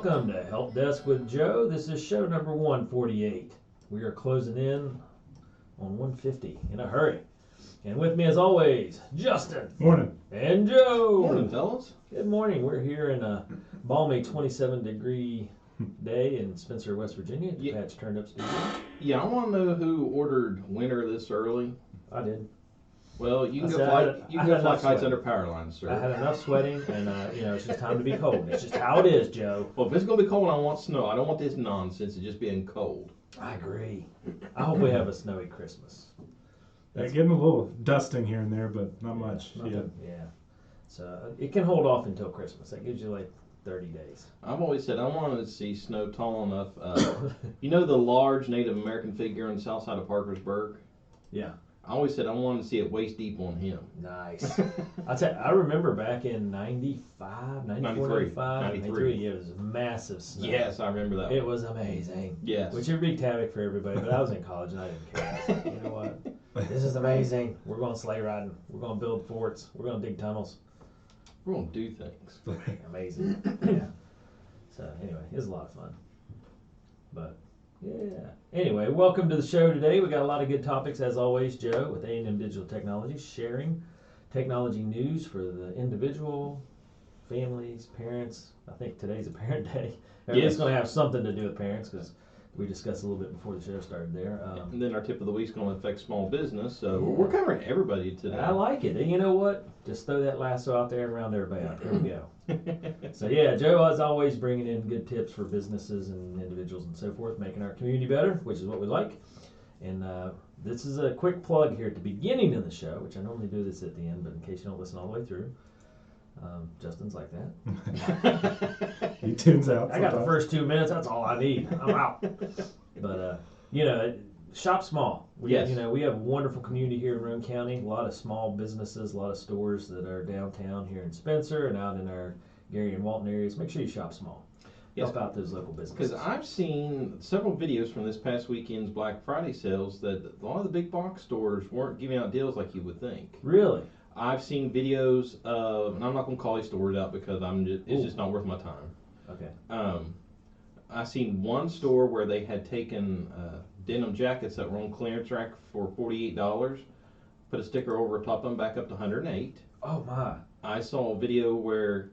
welcome to Help Desk with Joe. This is show number 148. We are closing in on 150 in a hurry. And with me as always, Justin. Morning. And Joe. Morning, fellas. Good morning. We're here in a balmy 27-degree day in Spencer, West Virginia. The Patch Turned Up Studio. Yeah, I want to know who ordered winter this early. I did. Well, you can I go said fly kites sweating. under power lines, sir. I had enough sweating, and it's just time to be cold. It's just how it is, Joe. Well, if it's going to be cold, I want snow. I don't want this nonsense of just being cold. I agree. I hope we have a snowy Christmas. Yeah, getting a little dusting here and there, but not much. Yeah. So it can hold off until Christmas. That gives you like 30 days. I've always said I wanted to see snow tall enough. You know the large Native American figure on the south side of Parkersburg? Yeah. I always said I wanted to see it waist deep on him. Nice. I remember back in 95, 94, 95, 93, it was massive snow. Yes, I remember that. It was amazing. Yes. Which it wreaked havoc for everybody, but I was in college and I didn't care. I was like, you know what? This is amazing. We're going sleigh riding. We're going to build forts. We're going to dig tunnels. We're going to do things. Amazing. Yeah. So anyway, it was a lot of fun. But yeah. Anyway, welcome to the show today. We got a lot of good topics as always, Joe, with A&M Digital Technologies, sharing technology news for the individual, families, parents. I think today's a parent day. It's going to have something to do with parents because we discussed a little bit before the show started there. And then our tip of the week is going to affect small business, so we're covering everybody today. I like it. And you know what? Just throw that lasso out there and round everybody out. Here we go. So yeah, Joe is always bringing in good tips for businesses and individuals and so forth, making our community better, which is what we like. And this is a quick plug here at the beginning of the show, which I normally do this at the end, but in case you don't listen all the way through, Justin's like that. He tunes out. I got the first 2 minutes. That's all I need. I'm out. But shop small. We have a wonderful community here in Roane County. A lot of small businesses, a lot of stores that are downtown here in Spencer and out in our Gary and Walton areas. Make sure you shop small. Help out those local businesses. Because I've seen several videos from this past weekend's Black Friday sales that a lot of the big box stores weren't giving out deals like you would think. Really? I've seen videos of, and I'm not going to call these stores out because it's just not worth my time. Okay. I seen one store where they had taken denim jackets that were on clearance rack for $48, put a sticker over top of them, back up to $108. Oh my! I saw a video where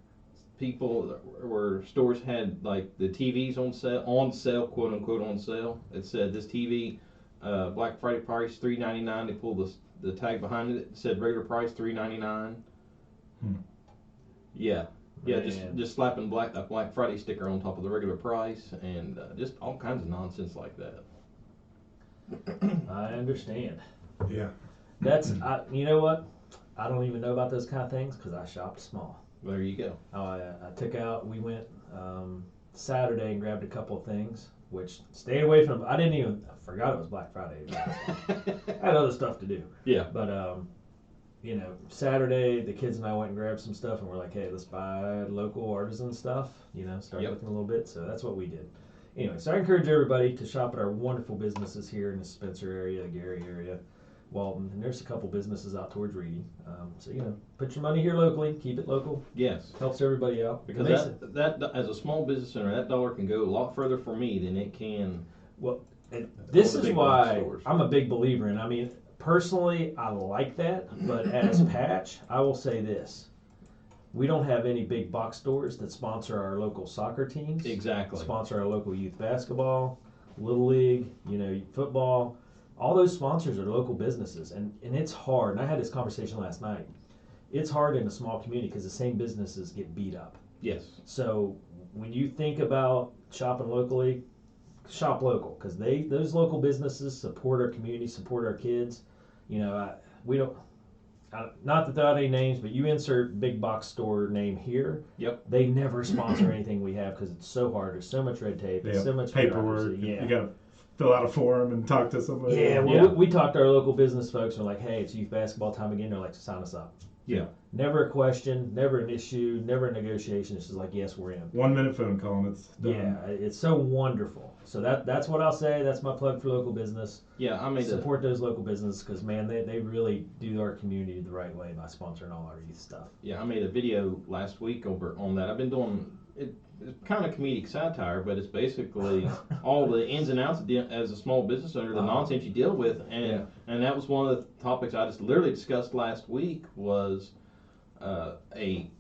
stores had like the TVs on sale, quote unquote on sale. It said this TV, Black Friday price $3.99. They pulled the tag behind it. It said regular price $3.99. Yeah. Yeah, just slapping a Black Friday sticker on top of the regular price, and just all kinds of nonsense like that. I understand. Yeah. You know what? I don't even know about those kind of things because I shopped small. There you go. We went Saturday and grabbed a couple of things, which stayed away from. I forgot it was Black Friday. I had other stuff to do. Yeah. But Saturday, the kids and I went and grabbed some stuff, and we're like, hey, let's buy local artisan stuff, start looking a little bit. So that's what we did. Anyway, so I encourage everybody to shop at our wonderful businesses here in the Spencer area, the Gary area, Walton, and there's a couple businesses out towards Reedy. So, put your money here locally, keep it local. Yes. Helps everybody out. Because that as a small business owner, that dollar can go a lot further for me than it can. Well, and this is why I'm a big believer in. Personally, I like that, but as Patch, I will say this. We don't have any big box stores that sponsor our local soccer teams. Exactly. Sponsor our local youth basketball, Little League, football. All those sponsors are local businesses, and it's hard. And I had this conversation last night. It's hard in a small community because the same businesses get beat up. Yes. So when you think about shopping locally, shop local because those local businesses support our community, support our kids. We don't. Not without any names, but you insert big box store name here. Yep. They never sponsor anything we have because it's so hard. There's so much red tape. There's so much paperwork. Yeah. You got to fill out a form and talk to somebody. Yeah. Well, we talked to our local business folks and we're like, hey, it's youth basketball time again. They're like, sign us up. Yeah. Never a question, never an issue, never a negotiation. It's just like, yes, we're in. 1 minute phone call and it's done. Yeah, it's so wonderful. So that's what I'll say. That's my plug for local business. Yeah, support those local businesses because man, they really do our community the right way by sponsoring all our youth stuff. Yeah, I made a video last week over on that. I've been doing it kind of comedic satire, but it's basically all the ins and outs as a small business owner, the nonsense you deal with, and that was one of the topics I just literally discussed last week was a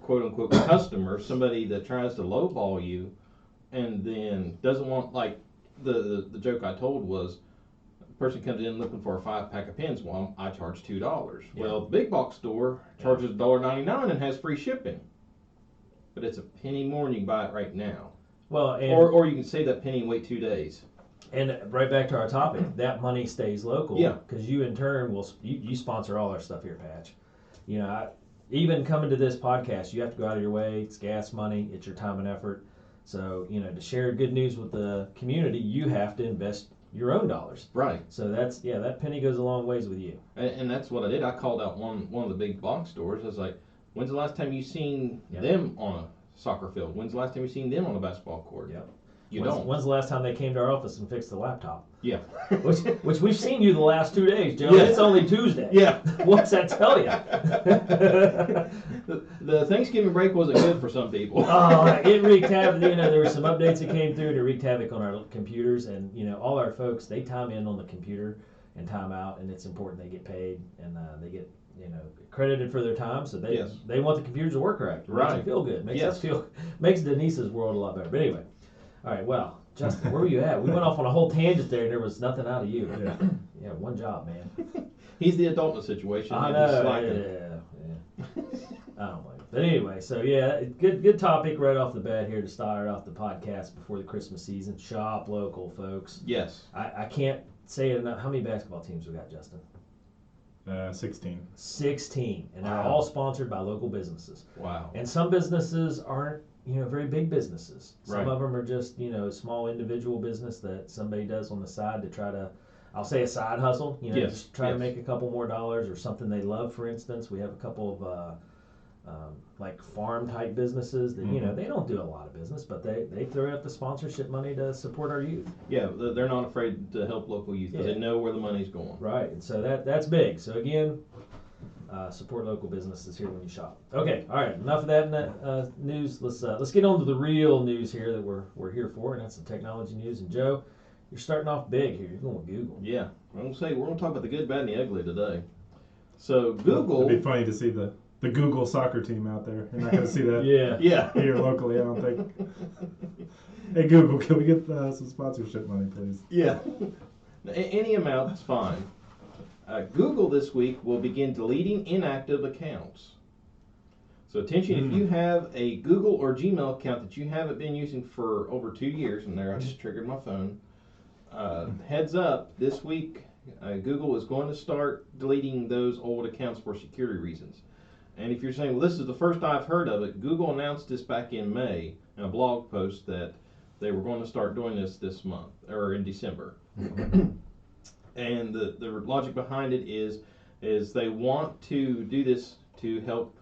quote unquote customer, somebody that tries to lowball you, and then doesn't want like the joke I told was. Person comes in looking for a 5-pack of pens. Well, I charge $2. Yeah. Well, the big box store charges $1.99 and has free shipping. But it's a penny more and you can buy it right now. Well, and, or you can save that penny and wait 2 days. And right back to our topic, that money stays local. Yeah. Because you in turn you sponsor all our stuff here, Patch. You know, even coming to this podcast, you have to go out of your way. It's gas money. It's your time and effort. So, you know, to share good news with the community, you have to invest your own dollars. Right. So that penny goes a long ways with you. And that's what I did. I called out one of the big box stores. I was like, when's the last time you seen them on a soccer field? When's the last time you seen them on a basketball court? Yep. When's the last time they came to our office and fixed the laptop? Yeah. which we've seen you the last 2 days, Joe. Yeah. It's only Tuesday. Yeah. What's that tell you? the Thanksgiving break wasn't good for some people. Oh, it wreaked havoc. You know, there were some updates that came through to wreak havoc on our computers, and you know, all our folks, they time in on the computer and time out, and it's important they get paid and they get, you know, credited for their time, so they want the computers to work correct. It makes them feel good. Makes Denise's world a lot better. But anyway, all right. Well, Justin, where were you at? We went off on a whole tangent there, and there was nothing out of you. Yeah, one job, man. He's the adult in the situation. I know. Yeah. I don't blame you. But anyway, so yeah, good topic right off the bat here to start off the podcast before the Christmas season. Shop local, folks. Yes. I can't say it enough. How many basketball teams we got, Justin? 16. 16, and they're all sponsored by local businesses. Wow. And some businesses aren't, you know, very big businesses. Some Right. of them are just, you know, small individual business that somebody does on the side to try to, I'll say a side hustle, you know, just try to make a couple more dollars or something they love. For instance, we have a couple of like farm type businesses that, you know, they don't do a lot of business, but they throw out the sponsorship money to support our youth. Yeah, they're not afraid to help local youth because they know where the money's going. Right, and so that's big. So again, support local businesses here when you shop. Okay, all right. Enough of that news. Let's get on to the real news here that we're here for, and that's the technology news. And Joe, you're starting off big here. You're going with Google. Yeah, I'm gonna say we're gonna talk about the good, bad, and the ugly today. So Google. It'd be funny to see the Google soccer team out there. You're not gonna see that. Yeah. Here locally, I don't think. Hey Google, can we get some sponsorship money, please? Yeah. Any amount is fine. Google this week will begin deleting inactive accounts. So attention, if you have a Google or Gmail account that you haven't been using for over 2 years, and there I just triggered my phone, heads up, this week Google is going to start deleting those old accounts for security reasons. And if you're saying, well, this is the first I've heard of it, Google announced this back in May in a blog post that they were going to start doing this month, or in December. And the logic behind it is they want to do this to help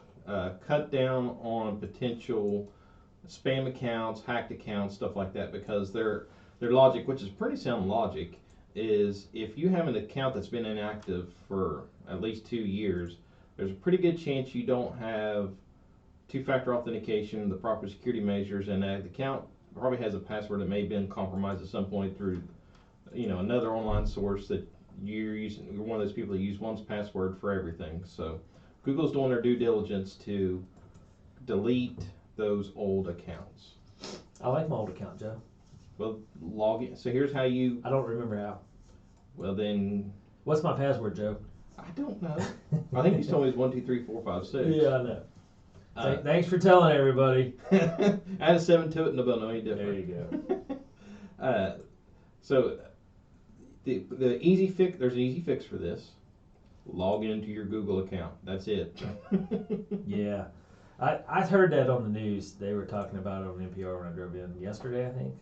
cut down on potential spam accounts, hacked accounts, stuff like that, because their logic, which is pretty sound logic, is if you have an account that's been inactive for at least 2 years, there's a pretty good chance you don't have two-factor authentication, the proper security measures, and the account probably has a password that may have been compromised at some point through, you know, another online source that you're one of those people that use one's password for everything. So Google's doing their due diligence to delete those old accounts. I like my old account, Joe. Well, log in. So here's how you. I don't remember how. Well then. What's my password, Joe? I don't know. I think you told me it's 1, 2, 3, 4, 5, 6. Yeah, I know. Thanks for telling everybody. Add a 7 to it, and nobody know any different. There you go. So the easy fix. There's an easy fix for this. Log into your Google account. That's it. Yeah, I heard that on the news. They were talking about it on NPR when I drove in yesterday, I think.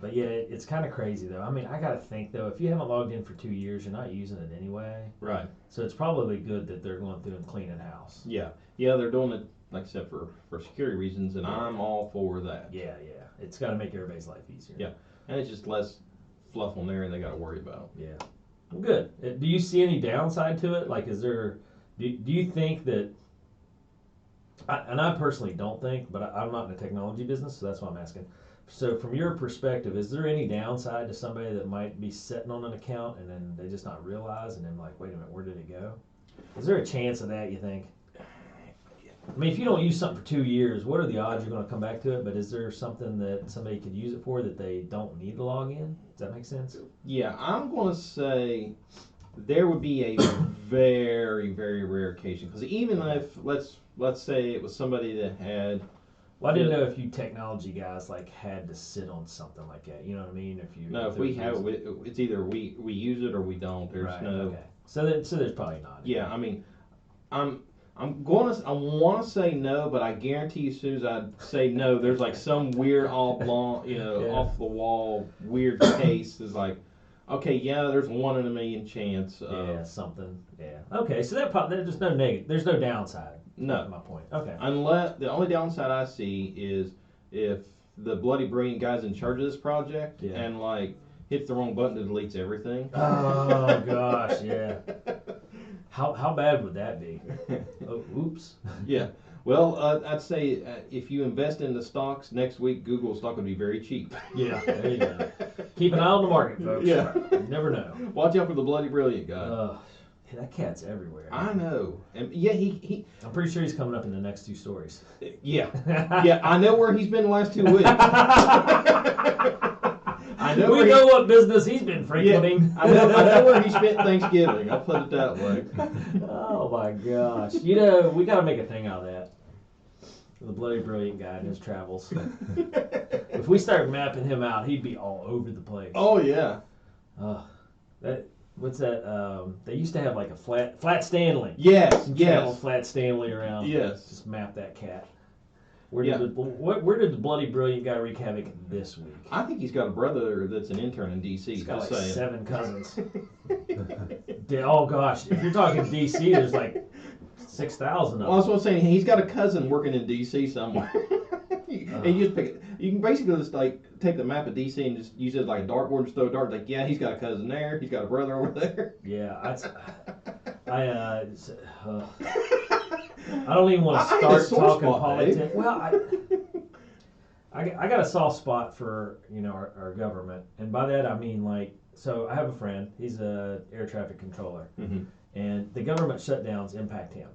But yeah, it's kind of crazy though. I mean, I gotta think though, if you haven't logged in for 2 years, you're not using it anyway. Right. So it's probably good that they're going through and cleaning house. Yeah, they're doing it, like I said, for security reasons, and I'm all for that. Yeah, it's got to make everybody's life easier. Yeah, and it's just less fluff on there, and they got to worry about. Yeah, well, good. Do you see any downside to it? Like, is there? Do you think that I personally don't think, but I'm not in the technology business, so that's why I'm asking. So from your perspective, is there any downside to somebody that might be sitting on an account and then they just not realize and then like, wait a minute, where did it go? Is there a chance of that, you think? I mean, if you don't use something for 2 years, what are the odds you're going to come back to it? But is there something that somebody could use it for that they don't need to log in? Does that make sense? Yeah, I'm going to say there would be a very, very rare occasion. Because even if, let's say it was somebody that had... Well, I didn't know if you technology guys like had to sit on something like that. You know what I mean? No, if we have it, it's either we use it or we don't. There's right, no... Okay. So there's probably not. Yeah, I mean, I want to say no, but I guarantee as soon as I say no, there's like some weird oblong, Yeah. off the wall weird case is like, okay, yeah, there's 1 in a million chance. Yeah, something. Yeah. Okay, so there's no negative. There's no downside. No. That's my point. Okay. Unless the only downside I see is if the bloody brilliant guy's in charge of this project Yeah. and like hits the wrong button and deletes everything. Oh gosh, yeah. How bad would that be? Oh, oops. Yeah. Well, I'd say if you invest in the stocks next week, Google stock would be very cheap. Yeah, there you go. Keep an eye on the market, folks. Yeah. You never know. Watch out for the bloody brilliant guy. Yeah, that cat's everywhere. I know. And yeah, he I'm pretty sure he's coming up in the next 2 stories. yeah. Yeah, I know where he's been the last 2 weeks. I know We know what business he's been frequenting. I know where he spent Thanksgiving. I'll put it that way. Oh my gosh. You know, we got to make a thing out of that. The bloody brilliant guy in his travels. If we start mapping him out, he'd be all over the place. Oh yeah. What's that? They used to have like a flat Stanley. Yes. Travel Yes. flat Stanley around. Yes. Just map that cat. Where did the bloody brilliant guy wreak havoc this week? I think he's got a brother that's an intern in D.C. He's got like just saying. 7 cousins. Oh gosh, if you're talking D.C., there's like 6,000 of Well, that's what I'm saying. He's got a cousin working in D.C. somewhere. And you just pick it. You can basically just like take the map of D.C. and just use it like a dartboard and just throw a dart. Like, yeah, he's got a cousin there. He's got a brother over there. Yeah, I don't even want to start talking politics. Well, I got a soft spot for our government, and by that I mean like, so I have a friend. He's a air traffic controller, and the government shutdowns impact him,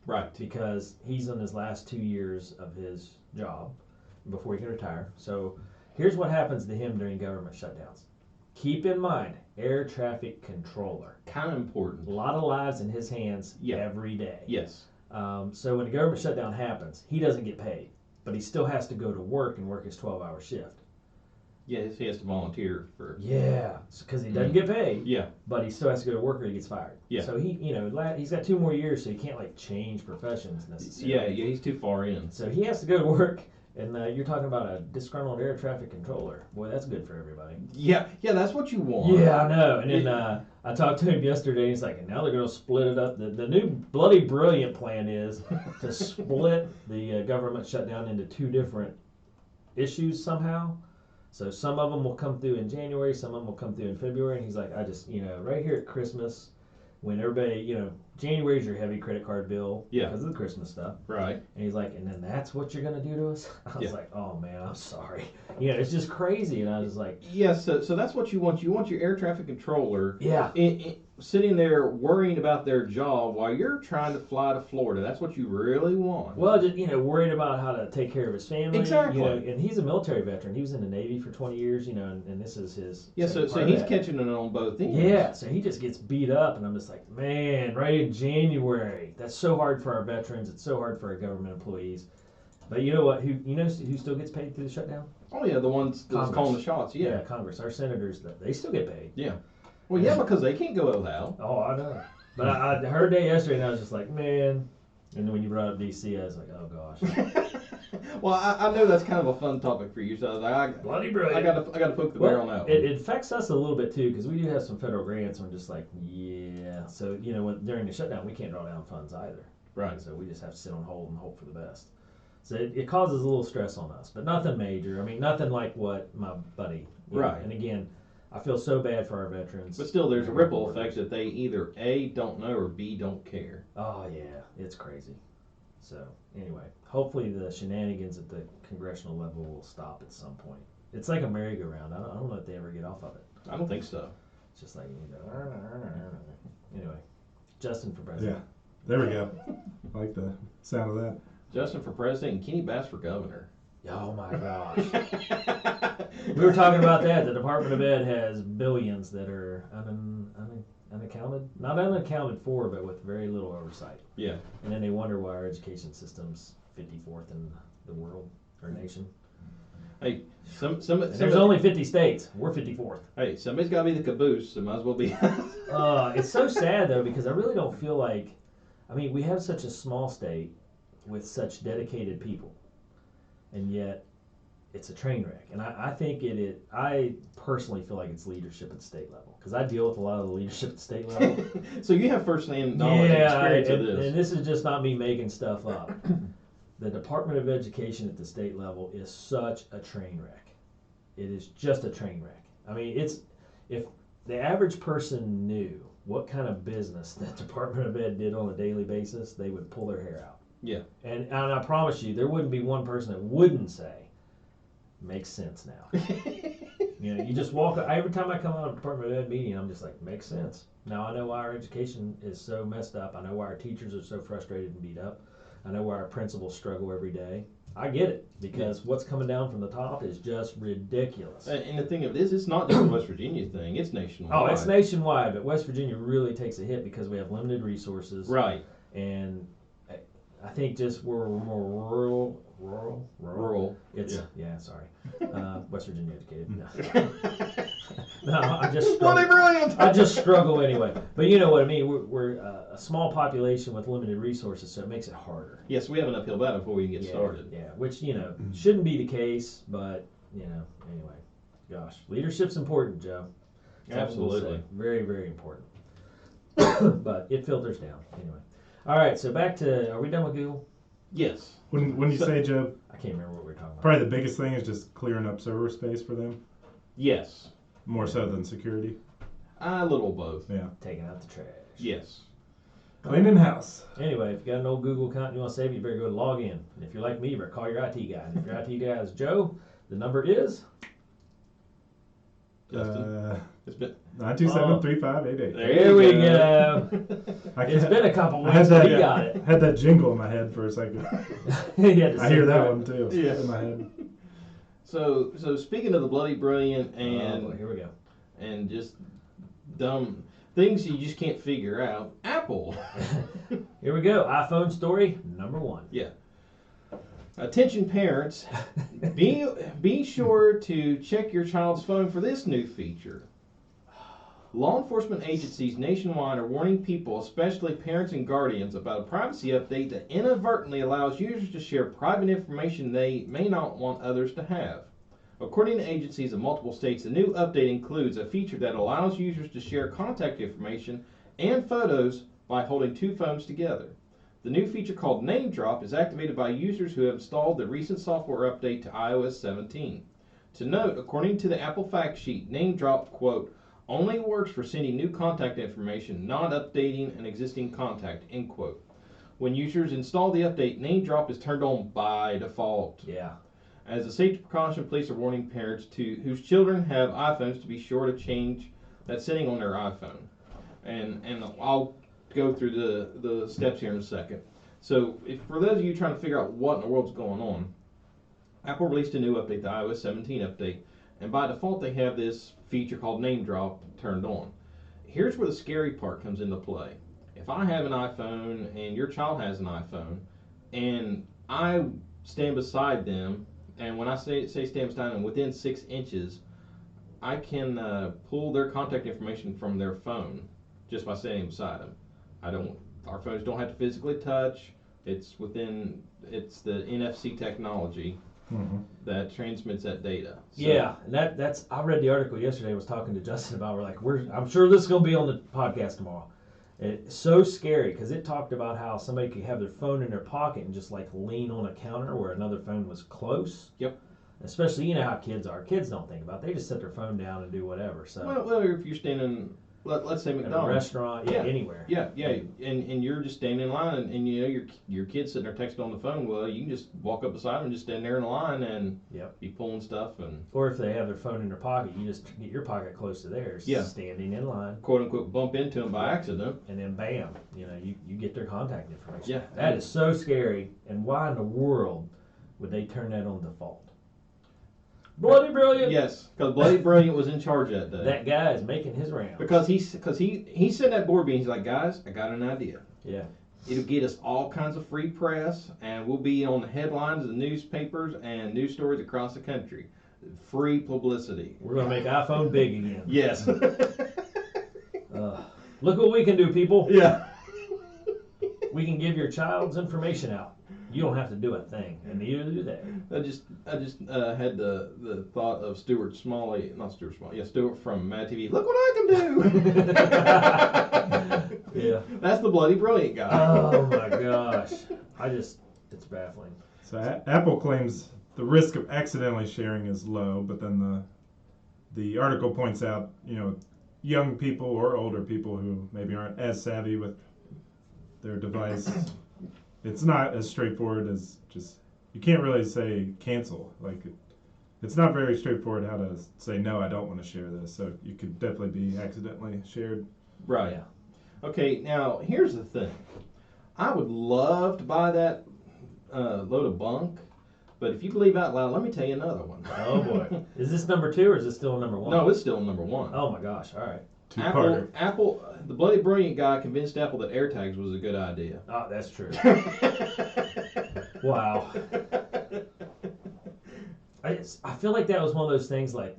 Right. because he's in his last 2 years of his job before he can retire. So here's what happens to him during government shutdowns. Keep in mind, air traffic controller. Kind of important. A lot of lives in his hands Yeah. every day. Yes. So when a government shutdown happens, he doesn't get paid, but he still has to go to work and work his 12-hour shift. Yes, he has to volunteer for. Yeah, because he doesn't get paid. Yeah. But he still has to go to work or he gets fired. Yeah. So he's got 2 more years, so he can't like change professions necessarily. Yeah, he's too far in. So he has to go to work, and you're talking about a disgruntled air traffic controller. Boy, that's good for everybody. Yeah, that's what you want. Yeah, I know. And then I talked to him yesterday. He's like, and now they're going to split it up. The new bloody brilliant plan is to split the government shutdown into 2 different issues somehow. So some of them will come through in January, some of them will come through in February. And he's like, I just, right here at Christmas, when everybody, January's your heavy credit card bill because of the Christmas stuff. Right. And he's like, and then that's what you're going to do to us? I was Yeah. like, oh man, I'm sorry. It's just crazy. And I was like, Yeah, so that's what you want. You want your air traffic controller yeah. sitting there worrying about their job while you're trying to fly to Florida. That's what you really want. Well, just worried about how to take care of his family. Exactly. And he's a military veteran. He was in the Navy for 20 years. And this is his. Yeah, so he's catching it on both ends. Yeah, so he just gets beat up, and I'm just like, man, right in January. That's so hard for our veterans. It's so hard for our government employees. But you know what? Who still gets paid through the shutdown? Oh yeah, the ones that's Congress. calling the shots. Yeah. Congress. Our senators, they still get paid. Yeah. Well, yeah, because they can't go without. Oh, I know. But I heard that yesterday, and I was just like, man. And then when you brought up DC, I was like, oh gosh. Well, I know that's kind of a fun topic for you, so I was like, Bloody brilliant. I got to poke the bear on that one. It affects us a little bit too, because we do have some federal grants. And we're just like, yeah. So during the shutdown, we can't draw down funds either. Right. So we just have to sit on hold and hope for the best. So it causes a little stress on us, but nothing major. I mean, nothing like what my buddy. Right. And again, I feel so bad for our veterans. But still, there's a ripple effect that they either A, don't know, or B, don't care. Oh yeah, it's crazy. So anyway, hopefully the shenanigans at the congressional level will stop at some point. It's like a merry-go-round. I don't know if they ever get off of it. I don't think so. It's just like you go. Anyway, Justin for president. Yeah, there we go. I like the sound of that. Justin for president and Kenny Bass for governor. Oh my gosh. We were talking about that. The Department of Ed has billions that are unaccounted, not unaccounted for, but with very little oversight. Yeah. And then they wonder why our education system's 54th in the world or nation. Hey, There's only 50 states. We're 54th. Hey, somebody's got to be the caboose, so might as well be. It's so sad though, because I really don't feel like, I mean, we have such a small state with such dedicated people, and yet it's a train wreck. And I think I personally feel like it's leadership at the state level, because I deal with a lot of the leadership at the state level. So you have first-hand knowledge and experience of this. And this is just not me making stuff up. The Department of Education at the state level is such a train wreck. It is just a train wreck. I mean, if the average person knew what kind of business that Department of Ed did on a daily basis, they would pull their hair out. Yeah. And I promise you, there wouldn't be one person that wouldn't say, makes sense now. You know, you just walk, every time I come out of a Department of Ed meeting, I'm just like, makes sense. Now I know why our education is so messed up. I know why our teachers are so frustrated and beat up. I know why our principals struggle every day. I get it, because what's coming down from the top is just ridiculous. And the thing of it is, it's not just a West Virginia thing, it's nationwide. Oh, it's nationwide, but West Virginia really takes a hit because we have limited resources. Right. And I think just we're more rural. It's sorry. West Virginia educated. No, I just struggle. I just struggle anyway. But you know what I mean. We're a small population with limited resources, so it makes it harder. Yes, we have an uphill battle before we can get started. Yeah, which shouldn't be the case, but anyway. Gosh, leadership's important, Joe. That's all we'll Absolutely. say. Very, very important. But it filters down anyway. All right, so back to, are we done with Google? Yes. When you say, Joe, I can't remember what we were talking about. probably the biggest thing is just clearing up server space for them, Yes. more so than security. A little both. Yeah. Taking out the trash. Yes. Cleaning house. Anyway, if you got an old Google account and you want to save it, you better go log in. And if you're like me, you better call your IT guy. And if your IT guy is Joe, the number is? Justin. It's been 927-3588. There we go. It's been a couple weeks, but he got it. Had that jingle in my head for a second. I hear that one too. Yeah. In my head. So speaking of the bloody brilliant and here we go. And just dumb things you just can't figure out, Apple. Here we go. iPhone story number 1. Yeah. Attention parents, be sure to check your child's phone for this new feature. Law enforcement agencies nationwide are warning people, especially parents and guardians, about a privacy update that inadvertently allows users to share private information they may not want others to have. According to agencies in multiple states, the new update includes a feature that allows users to share contact information and photos by holding 2 phones together. The new feature, called Name Drop, is activated by users who have installed the recent software update to iOS 17. To note, according to the Apple fact sheet, Name Drop, quote, only works for sending new contact information, not updating an existing contact, end quote. When users install the update, Name Drop is turned on by default. Yeah. As a safety precaution, police are warning parents whose children have iPhones to be sure to change that setting on their iPhone. And I'll go through the steps here in a second. So for those of you trying to figure out what in the world's going on, Apple released a new update, the iOS 17 update, and by default they have this feature called Name Drop turned on. Here's where the scary part comes into play. If I have an iPhone and your child has an iPhone, and I stand beside them, and when I say stand beside them, within 6 inches, I can pull their contact information from their phone just by standing beside them. Our phones don't have to physically touch. It's the NFC technology that transmits that data. So, yeah, and that's I read the article yesterday. I was talking to Justin about. I'm sure this is going to be on the podcast tomorrow. It's so scary because it talked about how somebody could have their phone in their pocket and just like lean on a counter where another phone was close. Yep. Especially, you know how kids are. Kids don't think about it. They just set their phone down and do whatever. So. Well, if you're standing let's say at a McDonald's. restaurant, Yeah. anywhere. Yeah, and you're just standing in line, and you know your kid's sitting there texting on the phone. Well, you can just walk up beside them and just stand there in the line and be pulling stuff and Or if they have their phone in their pocket, you just get your pocket close to theirs, standing in line, quote unquote bump into them by accident. and then bam, you know, you get their contact information. Yeah. That is so scary. And why in the world would they turn that on default? Bloody brilliant. Yes, because Bloody Brilliant was in charge that day. That guy is making his rounds. Because he said at board meeting, he's like, guys, I got an idea. Yeah. It'll get us all kinds of free press, and we'll be on the headlines of the newspapers and news stories across the country. Free publicity. We're gonna make iPhone big again. Yes. Look what we can do, people. Yeah. We can give your child's information out. You don't have to do a thing, and neither do they. I just had the thought of Stuart from Mad TV. Look what I can do. Yeah. That's the Bloody Brilliant guy. Oh my gosh. It's baffling. So Apple claims the risk of accidentally sharing is low, but then the article points out, you know, young people or older people who maybe aren't as savvy with their device. It's not as straightforward as just, you can't really say cancel. Like, it's not very straightforward how to say, no, I don't want to share this. So you could definitely be accidentally shared. Right. Okay, now here's the thing. I would love to buy that load of bunk, but if you believe out loud, let me tell you another one. Oh boy. Is this number 2 or is this still number 1? No, it's still number 1. Oh my gosh. All right. Apple, the Bloody Brilliant guy convinced Apple that AirTags was a good idea. Oh, that's true. Wow. I feel like that was one of those things, like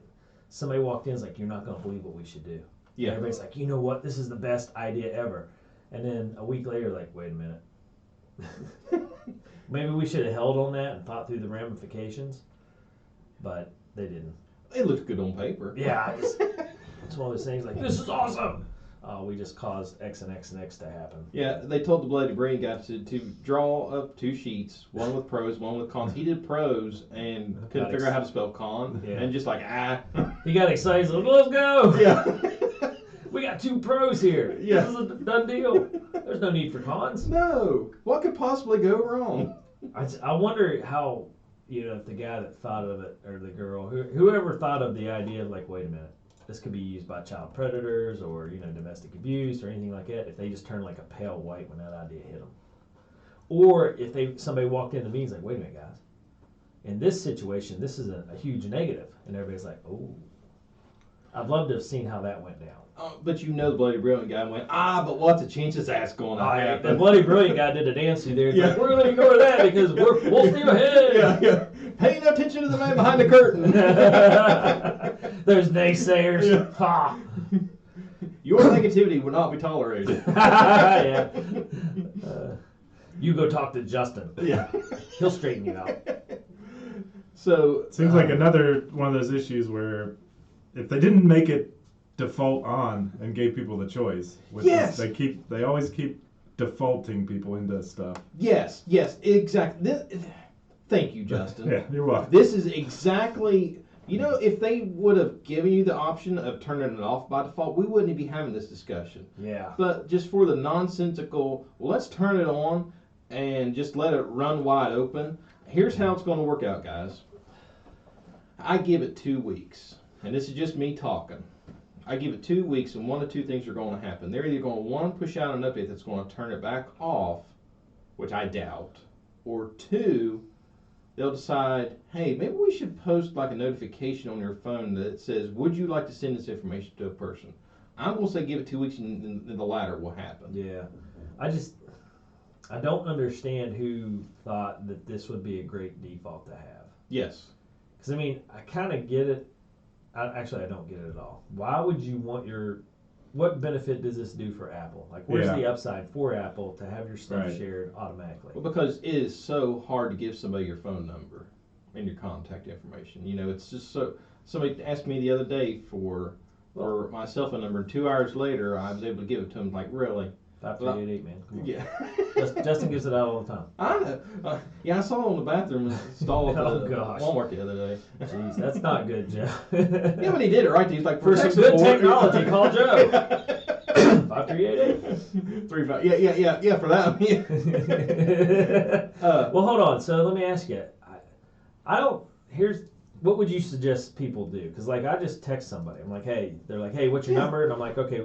somebody walked in and was like, you're not going to believe what we should do. Yeah. Everybody's like, you know what? This is the best idea ever. And then a week later, like, wait a minute. Maybe we should have held on that and thought through the ramifications, but they didn't. It looked good on paper. Yeah, it's one of those things like, this is awesome. We just caused X and X and X to happen. Yeah, they told the Bloody Brilliant guy to draw up 2 sheets, one with pros, one with cons. He did pros and couldn't figure out how to spell con, and just like, He got excited, he's like, let's go. Yeah. We got 2 pros here. Yeah. This is a done deal. There's no need for cons. No. What could possibly go wrong? I wonder how, you know, if the guy that thought of it, or the girl, whoever thought of the idea of like, wait a minute, this could be used by child predators or, you know, domestic abuse or anything like that, if they just turned like a pale white when that idea hit them. Or if somebody walked in the meeting like, wait a minute, guys, in this situation, this is a huge negative. And everybody's like, oh. I'd love to have seen how that went down. But you know the Bloody Brilliant guy went, but what's the chances that's going to happen? The Bloody Brilliant guy did a dance through there. It's like, we're going to ignore that because we'll steal ahead. Yeah. Pay no attention to the man behind the curtain. There's naysayers. Yeah. Ha. Your negativity will not be tolerated. Yeah. You go talk to Justin. Yeah. He'll straighten you out. So Seems like another one of those issues where if they didn't make it default on and gave people the choice, which is they always keep defaulting people into stuff. Yes, exactly. Thank you, Justin. Yeah, you're welcome. This is exactly, you know, if they would have given you the option of turning it off by default, we wouldn't be having this discussion. Yeah. But just for the nonsensical, well, let's turn it on and just let it run wide open. Here's how it's going to work out, guys. I give it 2 weeks, and this is just me talking. I give it 2 weeks, and one of 2 things are going to happen. They're either going to, 1, push out an update that's going to turn it back off, which I doubt, or 2, they'll decide, hey, maybe we should post like a notification on your phone that says, would you like to send this information to a person? I'm going to say give it 2 weeks, and the latter will happen. Yeah. I don't understand who thought that this would be a great default to have. Yes. Because, I mean, I kind of get it. Actually, I don't get it at all. Why would you want what benefit does this do for Apple? Like, where's the upside for Apple to have your stuff shared automatically? Well, because it is so hard to give somebody your phone number and your contact information. You know, it's just so. Somebody asked me the other day for my cell phone number, and 2 hours later, I was able to give it to them. Like, really? 5388, man. Come on. Yeah. Justin gives it out all the time. I know. Yeah, I saw it on the bathroom stall at Oh, the gosh. Walmart the other day. Jeez, that's not good, Joe. Yeah, but he did it right. He's like, For some tech good support. technology, call Joe. 5388. 35. Yeah. For that. Well, hold on. So let me ask you. I don't. What would you suggest people do? Because like I just text somebody. I'm like, hey. They're like, hey, what's your number? And I'm like, okay,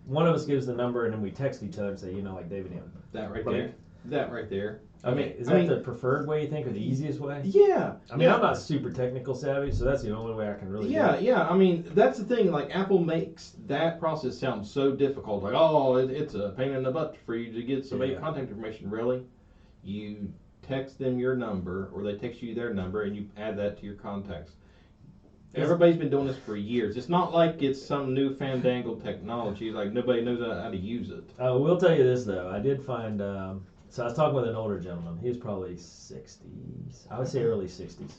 one of us gives the number, and then we text each other and say, like David M. That right Like- there. That right there. Okay, is that the preferred way you think, or the easiest way? Yeah. I mean, I'm not super technical savvy, so that's the only way I can really. Yeah, do it. yeah. I mean, that's the thing. Like, Apple makes that process sound so difficult. Like, oh, it's a pain in the butt for you to get somebody's Yeah. contact information. Really, you text them your number, or they text you their number, and you add that to your contacts. Everybody's been doing this for years. It's not like it's some new fandangled technology. Like, nobody knows how to use it. We'll tell you this though. I did find. So I was talking with an older gentleman. He was probably 60s. I would say early 60s.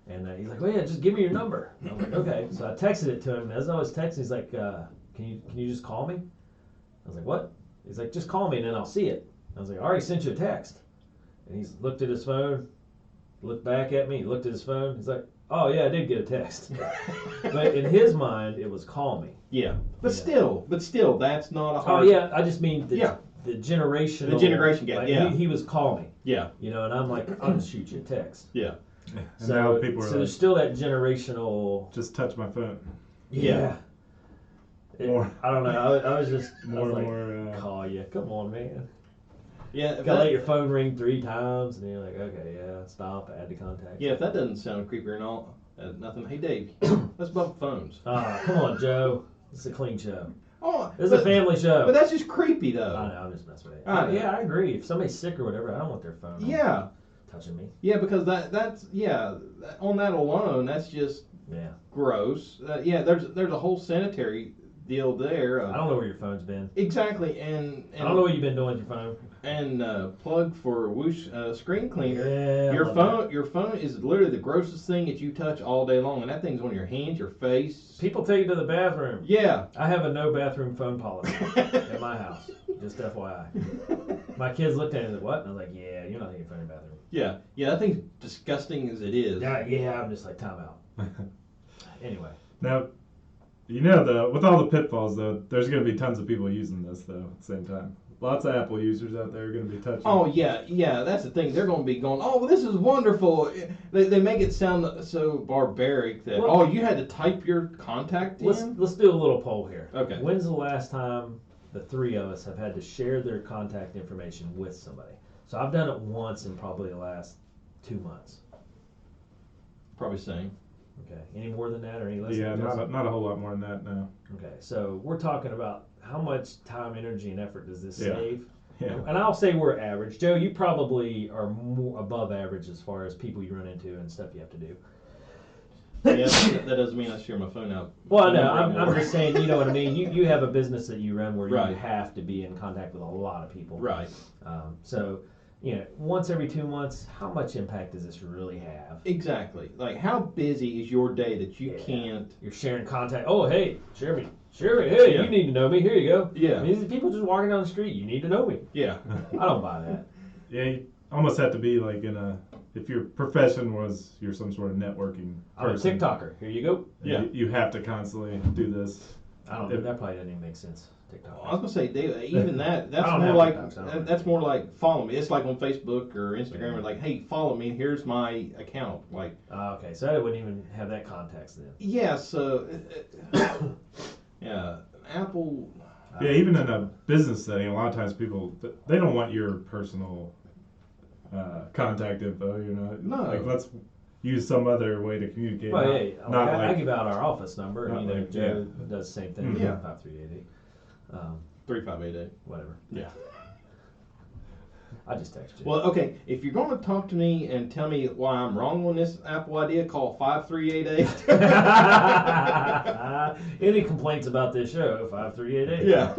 And he's like, "Well, yeah, just give me your number." And I'm like, "Okay." So I texted it to him. And as I was texting, he's like, "Can you just call me?" I was like, "What?" He's like, "Just call me and then I'll see it." I was like, "I already sent you a text." And he's looked at his phone, looked back at me, looked at his phone. He's like, "Oh yeah, I did get a text." But in his mind, it was call me. Yeah, but Yeah. still, that's not a Oh hard. yeah, I just mean Yeah. the generational. The generation gap, like, yeah. He was call me. Yeah, And I'm like, I'll just shoot you a text. yeah. And now people are like, there's still that generational. just touch my phone. Yeah. More. I don't know. I was just I More was and like, more. call you. Come on, man. Yeah, Gotta let your phone ring 3 times, and you're like, okay, yeah, stop, add to contacts. yeah, if that doesn't sound creepier and all, nothing. Hey, Dave, let's bump phones. Come on, Joe. It's a clean show. Oh, This is a family show. But that's just creepy, though. I know. I'm just messing with it. I know. Yeah, I agree. If somebody's sick or whatever, I don't want their phone Yeah, touching me. yeah, because that's on that alone, that's just Yeah. gross. Yeah, there's a whole sanitary deal there. I don't know where your phone's been. Exactly, and I don't know what you've been doing with your phone. And plug for Whoosh screen cleaner. Yeah. I Your phone is literally the grossest thing that you touch all day long, and that thing's on your hands, your face. People take it to the bathroom. Yeah. I have a no bathroom phone policy at my house. Just FYI. My kids looked at it and said, "What?" And I was like, "Yeah, you're not taking your phone in the bathroom." Yeah, that thing's disgusting as it is. Yeah. I'm just like, time out. Anyway. Now, with all the pitfalls though, there's going to be tons of people using this though at the same time. Lots of Apple users out there are going to be touching. Oh yeah, that's the thing. They're going to be going, "Oh, well, this is wonderful." They make it sound so barbaric that you had to type your contact in. Let's do a little poll here. Okay. When's the last time the 3 of us have had to share their contact information with somebody? So I've done it once in probably the last 2 months. Probably same. Okay. Any more than that or any less? Yeah, than that? not a whole lot more than that now. Okay. So we're talking about how much time, energy, and effort does this Yeah. save? Yeah. And I'll say we're average. Joe, you probably are more above average as far as people you run into and stuff you have to do. Yeah, that doesn't mean I share my phone out. Well, no, I'm just saying, you know what I mean? You have a business that you run where you Right. have to be in contact with a lot of people. Right. So, once every 2 months, how much impact does this really have? Exactly. Like, how busy is your day that you Yeah. can't? You're sharing contact. Oh, hey, share me. Hey, Yeah. you need to know me. Here you go. Yeah. These are people just walking down the street. You need to know me. Yeah. I don't buy that. Yeah, you almost have to be like if your profession was you're some sort of networking I'm a person. TikToker. Here you go. Yeah. You have to constantly do this. I don't know. That probably doesn't even make sense. TikTok. I was gonna say, Dave, even that's I don't more have like TikToks, I don't know. that's more like follow me. It's like on Facebook or Instagram, Yeah. or like, hey, follow me. Here's my account. Like, Okay, so I wouldn't even have that context then. yeah. So, yeah, Apple. Yeah, even in a business setting, a lot of times people they don't want your personal contact info. No. Like let's use some other way to communicate. Well, not, yeah, not I like give out our office number, and not like- Joe does the same thing. Yeah. 5388. 3588. Whatever. Yeah. I just text you. Well, okay. If you're going to talk to me and tell me why I'm wrong on this Apple idea, call 5388. Any complaints about this show? 5388. Yeah.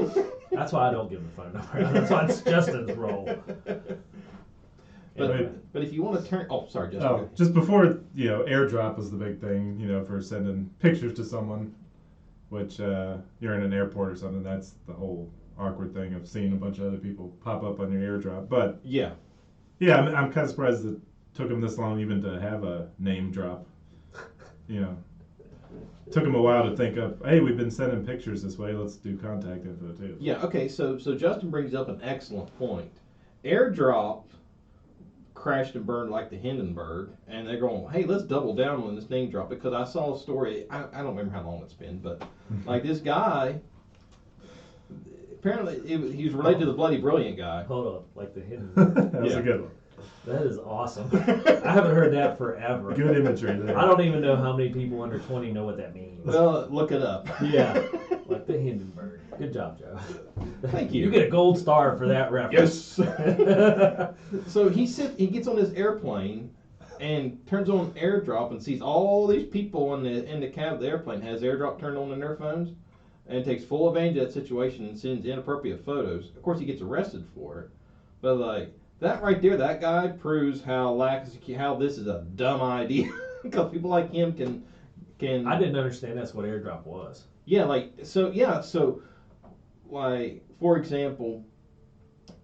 That's why I don't give the phone number. That's why it's Justin's role. Anyway. But if you want to turn, sorry, Justin. Oh, just before AirDrop was the big thing. For sending pictures to someone, which you're in an airport or something. That's the whole awkward thing of seeing a bunch of other people pop up on your AirDrop. But Yeah. yeah, I'm kind of surprised it took them this long even to have a name drop. You know, took them a while to think of, hey, we've been sending pictures this way, let's do contact info too. Yeah, okay, so Justin brings up an excellent point. AirDrop crashed and burned like the Hindenburg, and they're going, hey, let's double down on this name drop, because I saw a story, I don't remember how long it's been, but like this guy, apparently he was related to the Bloody Brilliant guy. Hold on, like the hidden. That was Yeah. a good one. That is awesome. I haven't heard that forever. Good imagery there. I don't even know how many people under 20 know what that means. Well, look it up. Yeah, like the Hindenburg. Good job, Joe. Thank you. You get a gold star for that reference. Yes. So he gets on his airplane and turns on AirDrop and sees all these people in the cab of the airplane, has AirDrop turned on in their phones, and takes full advantage of that situation and sends inappropriate photos. Of course, he gets arrested for it, but like that right there, that guy proves how this is a dumb idea, because people like him can. I didn't understand that's what AirDrop was. Yeah, like so. Like for example,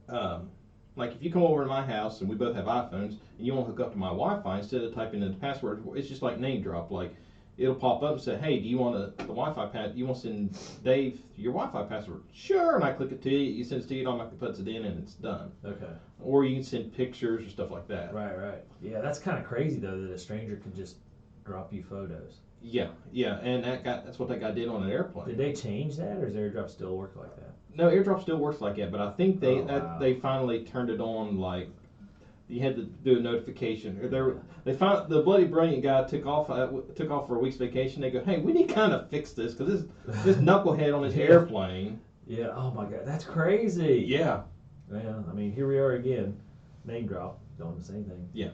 like if you come over to my house and we both have iPhones and you want to hook up to my Wi-Fi, instead of typing in the password, it's just like name drop. Like it'll pop up and say, "Hey, do you want the Wi-Fi pass? You want to send Dave your Wi-Fi password?" Sure, and I click it to you. You send it to you, it automatically puts it in, and it's done. Okay. Or you can send pictures or stuff like that. Right. Yeah, that's kind of crazy though that a stranger could just drop you photos. Yeah, and that's what that guy did on an airplane. Did they change that, or does AirDrop still work like that? No, AirDrop still works like that, but I think Wow. they finally turned it on. Like you had to do a notification. Or they found the Bloody Brilliant guy took off for a week's vacation. They go, hey, we need to kind of fix this because this knucklehead on his airplane. Yeah. Oh my God, that's crazy. Yeah. Well, I mean, here we are again, name drop, doing the same thing. Yeah.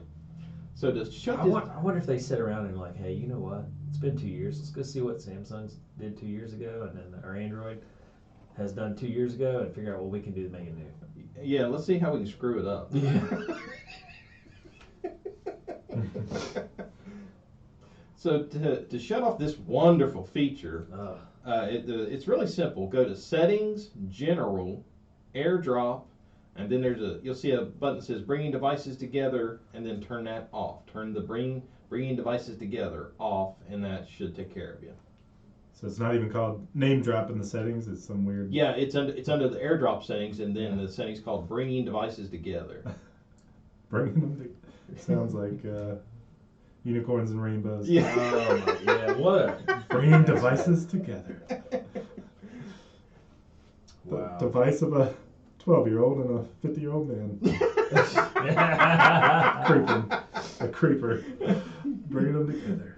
So to shut I this. wonder if they sit around and like, hey, you know what? It's been 2 years. Let's go see what Samsung did 2 years ago, and then our Android has done 2 years ago, and figure out what we can do to make it new. Yeah, let's see how we can screw it up. So to shut off this wonderful feature, it's really simple. Go to Settings, General, AirDrop, and then you'll see a button that says Bringing Devices Together, and then turn that off. Turn the Bringing Devices Together off, and that should take care of you. So it's not even called name drop in the settings. It's some weird. Yeah, it's under the AirDrop settings, and then the settings called Bringing Devices Together. Bringing them to. Sounds like unicorns and rainbows. Yeah. Oh, yeah. What a Bringing devices together. wow. The device of a 12-year-old and a 50-year-old man. Creeping. A creeper. Bringing them together.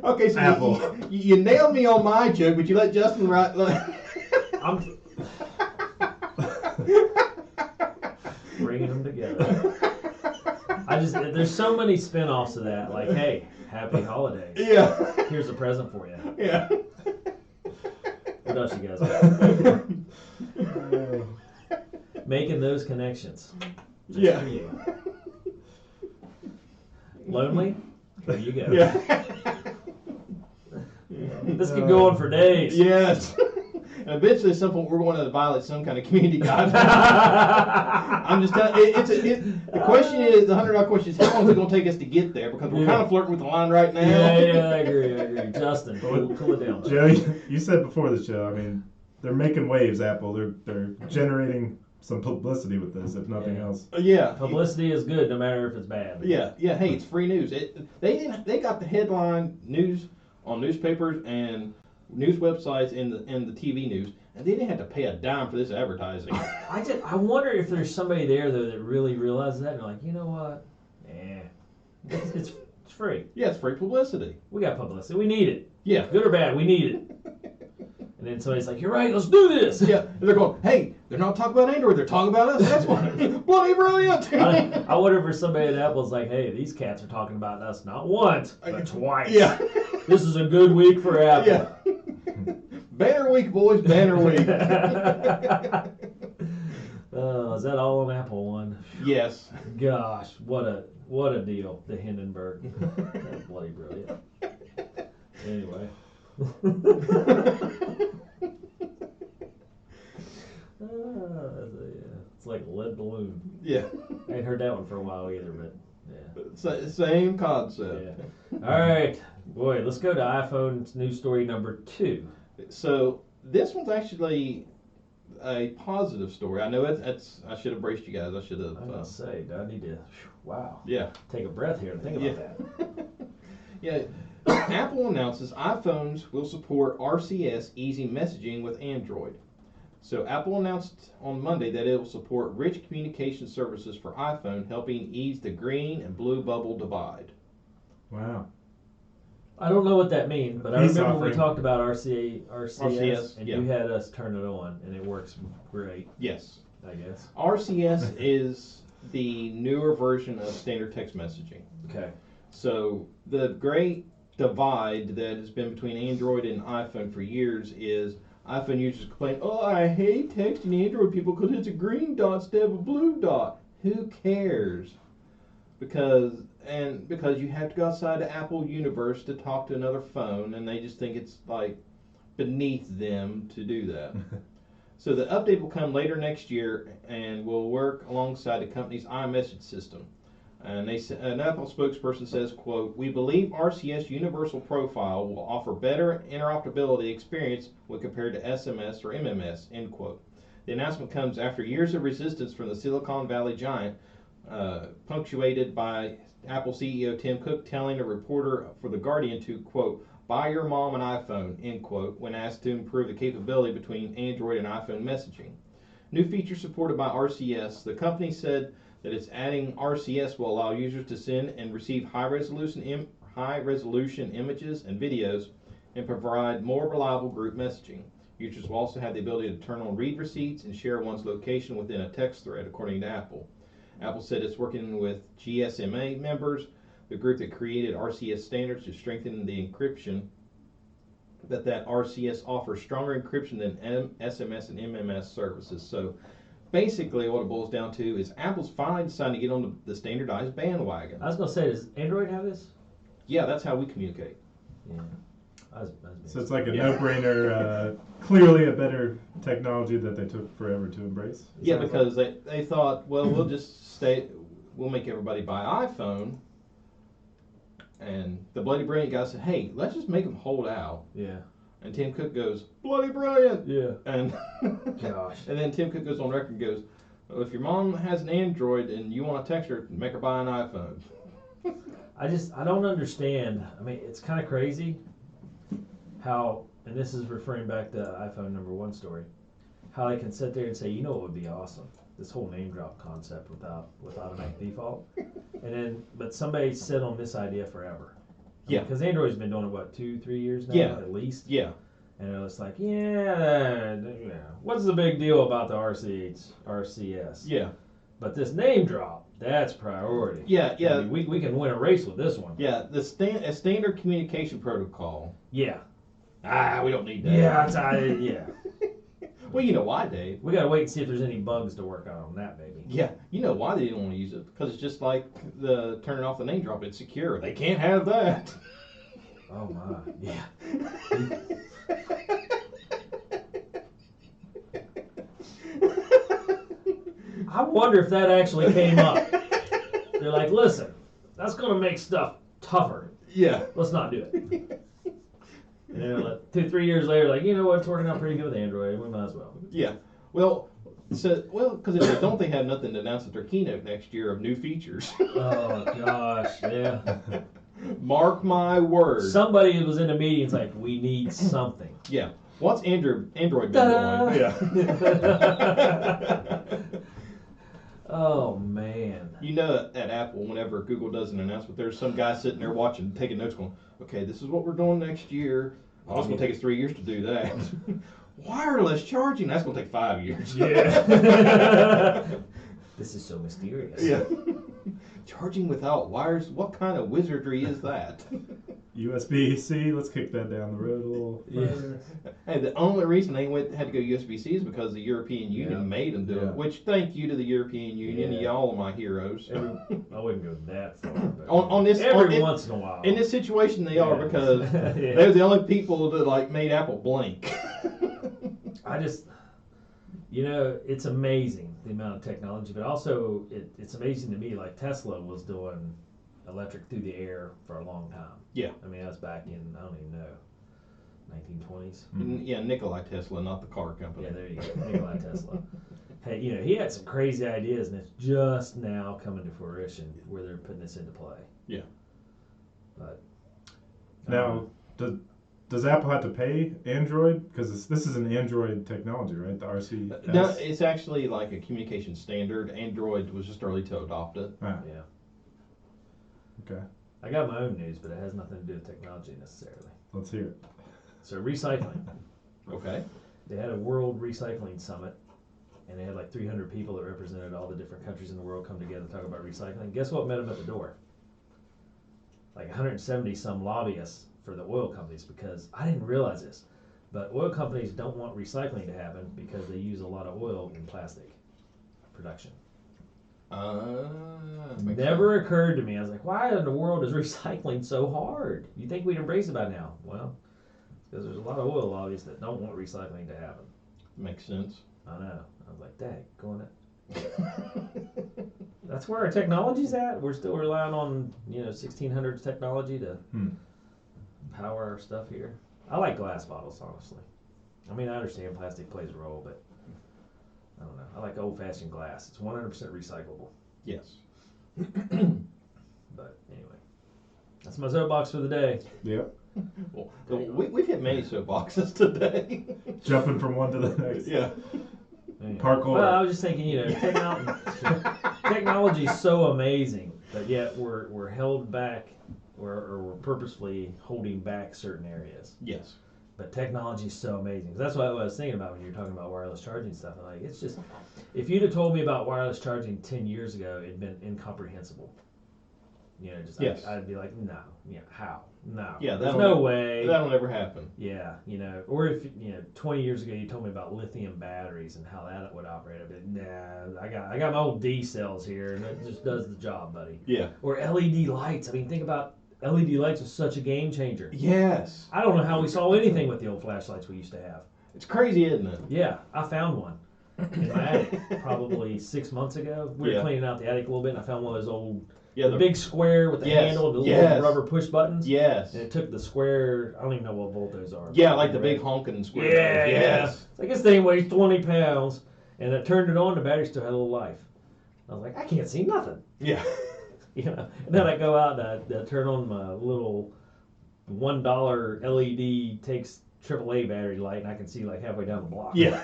Okay, so Apple. you nailed me on my joke, but you let Justin write. I'm bringing them together. There's so many spin-offs of that. Like, hey, happy holidays. Yeah. Here's a present for you. Yeah. What else you guys got? Making those connections. Just Yeah. for you. Lonely? Here you go. Yeah. This could go on for days. Yes. And eventually, at some point, we're going to violate some kind of community guidelines. I'm just telling the question is, the $100 question is, how long is it going to take us to get there? Because we're kind of flirting with the line right now. Yeah, I agree. Justin, cool it down. Joe, you said before the show, I mean, they're making waves, Apple. They're generating some publicity with this, if nothing else. Yeah. Publicity is good, no matter if it's bad. Yeah. Hey, it's free news. They got the headline news on newspapers and news websites and the TV news, and they didn't have to pay a dime for this advertising. I wonder if there's somebody there though that really realizes that and they're like, you know what? It's free. Yeah, it's free publicity. We got publicity. We need it. Yeah. Good or bad, we need it. And then somebody's like, you're right, let's do this. Yeah, and they're going, hey, they're not talking about Android, they're talking about us. That's why. Bloody brilliant. I wonder if there's somebody at Apple's like, hey, these cats are talking about us not once, but twice. Yeah. This is a good week for Apple. Yeah. Banner week, boys, banner week. Is that all on Apple One? Yes. Gosh, what a deal, the Hindenburg. That's bloody brilliant. Anyway. lead balloon. Yeah. I ain't heard that one for a while either, but yeah. Same concept. Yeah. All right, boy, let's go to iPhone news story number 2. So this one's actually a positive story. I know it's. I should have braced you guys. I should have. I was gonna say, do I need to? Wow. Yeah. Take a breath here and think about that. Yeah. Apple announces iPhones will support RCS easy messaging with Android. So Apple announced on Monday that it will support rich communication services for iPhone, helping ease the green and blue bubble divide. Wow. I don't know what that means, but I Peace remember we offering. talked about RCS, and yeah. you had us turn it on, and it works great, Yes. I guess. RCS is the newer version of standard text messaging. Okay. So the great divide that has been between Android and iPhone for years is iPhone users complain, oh, I hate texting Android people because it's a green dot instead of a blue dot. Who cares? Because you have to go outside the Apple universe to talk to another phone, and they just think it's like beneath them to do that. So the update will come later next year and will work alongside the company's iMessage system. And an Apple spokesperson says, quote, we believe RCS Universal Profile will offer better interoperability experience when compared to SMS or MMS, end quote. The announcement comes after years of resistance from the Silicon Valley giant, punctuated by Apple CEO Tim Cook telling a reporter for The Guardian to, quote, buy your mom an iPhone, end quote, when asked to improve the capability between Android and iPhone messaging. New features supported by RCS, the company said that it's adding RCS will allow users to send and receive high-resolution images and videos and provide more reliable group messaging. Users will also have the ability to turn on read receipts and share one's location within a text thread, according to Apple. Apple said it's working with GSMA members, the group that created RCS standards, to strengthen the encryption, that RCS offers stronger encryption than SMS and MMS services. So basically what it boils down to is Apple's finally deciding to get on the standardized bandwagon. I was going to say, does Android have this? Yeah, that's how we communicate. Yeah. So it's like a no-brainer, clearly a better technology that they took forever to embrace. Yeah, because they thought, well, we'll make everybody buy iPhone. And the Bloody Brilliant guy said, hey, let's just make them hold out. Yeah. And Tim Cook goes, Bloody Brilliant! Yeah. And gosh. And then Tim Cook goes on record and goes, well, if your mom has an Android and you want to text her, make her buy an iPhone. I don't understand. I mean, it's kind of crazy how, and this is referring back to iPhone number 1 story, how they can sit there and say, you know what would be awesome? This whole name drop concept with automatic default. And then, but somebody sit on this idea forever. Yeah. Because Android's been doing it, what, 2-3 years now? Yeah. At least? Yeah. And it was like, yeah, what's the big deal about the RCS? Yeah. But this name drop, that's priority. Yeah, yeah. I mean, we can win a race with this one. Yeah, a standard communication protocol. Yeah. We don't need that. Yeah, yeah. Well, you know why, Dave? We gotta wait and see if there's any bugs to work on that, baby. Yeah, you know why they didn't want to use it? Because it's just like the turning off the name drop. It's secure. They can't have that. Oh my, yeah. I wonder if that actually came up. They're like, listen, that's gonna make stuff tougher. Yeah. Let's not do it. You know, like 2-3 years later, like, you know what, it's working out pretty good with Android. We might as well. Yeah. Well, because if they don't, they have nothing to announce at their keynote next year of new features. Oh gosh, yeah. Mark my words. Somebody was in a meeting. It's like, we need something. Yeah. What's Android been doing? Yeah. Oh man. You know, at Apple, whenever Google does an announcement, there's some guy sitting there watching, taking notes, going, "Okay, this is what we're doing next year. Oh, it's going to take us 3 years to do that. Wireless charging, that's going to take 5 years." Yeah. This is so mysterious. Yeah. Charging without wires, what kind of wizardry is that? USB-C, let's kick that down the road a little further. Hey, the only reason they had to go USB-C is because the European Union made them do it, which thank you to the European Union. Yeah. Y'all are my heroes. I wouldn't go that far. But Once in a while. In this situation, they are, because Yeah. they're the only people that made Apple blink. You know, it's amazing the amount of technology, but also it's amazing to me. Like Tesla was doing electric through the air for a long time. Yeah. I mean, that's back in, I don't even know, 1920s. Yeah, Nikolai Tesla, not the car company. Yeah, there you go, Nikolai Tesla. Hey, you know, he had some crazy ideas, and it's just now coming to fruition where they're putting this into play. Yeah. But Now, does Apple have to pay Android? Because this is an Android technology, right? The RCS. No, it's actually like a communication standard. Android was just early to adopt it. Ah, yeah, okay. I got my own news, but it has nothing to do with technology necessarily. Let's hear it. So recycling. Okay. They had a World Recycling Summit, and they had like 300 people that represented all the different countries in the world come together to talk about recycling. Guess what met them at the door? Like 170 some lobbyists for the oil companies, because I didn't realize this, but oil companies don't want recycling to happen because they use a lot of oil in plastic production. Never occurred to me. I was like, why in the world is recycling so hard? You think we'd embrace it by now? Well, because there's a lot of oil lobbies that don't want recycling to happen. Makes sense. I know. I was like, dang, going it. That's where our technology's at. We're still relying on, 1600s technology to power our stuff here. I like glass bottles, honestly. I mean, I understand plastic plays a role, but I don't know. I like old-fashioned glass. It's 100% recyclable. Yes. But anyway, that's my soapbox for the day. Yep. Well, we've hit many soapboxes today. Jumping from one to the next. Yeah. Anyway. Parkour. Well, I was just thinking, technology's so amazing, but yet we're held back, or we're purposefully holding back certain areas. Yes. But technology's so amazing. That's what I was thinking about when you were talking about wireless charging stuff. And like, it's just, if you'd have told me about wireless charging 10 years ago, it'd been incomprehensible. Yes. I'd be like, no, how? No. Yeah, there's no way. That'll never happen. Yeah, or if 20 years ago you told me about lithium batteries and how that would operate, I'd be like, nah, I got my old D cells here and it just does the job, buddy. Yeah. Or LED lights. I mean, think about LED lights was such a game changer. Yes. I don't know how we saw anything with the old flashlights we used to have. It's crazy, isn't it? Yeah, I found one in my attic probably 6 months ago. We were cleaning out the attic a little bit, and I found one of those old, the big square with the handle and the little rubber push buttons. Yes. And it took the square, I don't even know what volt those are. Yeah, like the big honking square. Yeah, yes. It's like this thing weighs 20 pounds, and I turned it on, the battery still had a little life. I was like, I can't see nothing. Yeah. And then I go out and I turn on my little $1 LED takes AAA battery light, and I can see like halfway down the block. Yeah.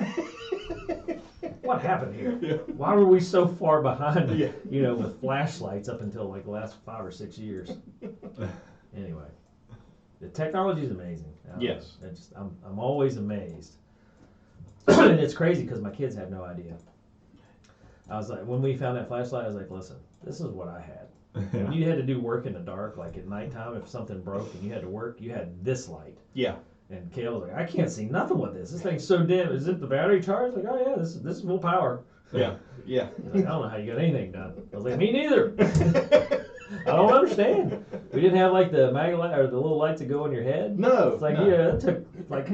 What happened here? Yeah. Why were we so far behind, Yeah. with flashlights up until like the last 5 or 6 years? Anyway, the technology is amazing. Yes. I'm always amazed. And it's crazy because my kids have no idea. I was like, when we found that flashlight, I was like, listen, this is what I had. When you had to do work in the dark, like at nighttime, if something broke and you had to work, you had this light. Yeah. And Kale was like, I can't see nothing with this. This thing's so dim. Is it the battery charged? Like, oh yeah, this is full power. Yeah. Yeah. Like, I don't know how you got anything done. I was like, me neither. I don't understand. We didn't have like the mag light or the little lights that go on your head. No. It's like, that took like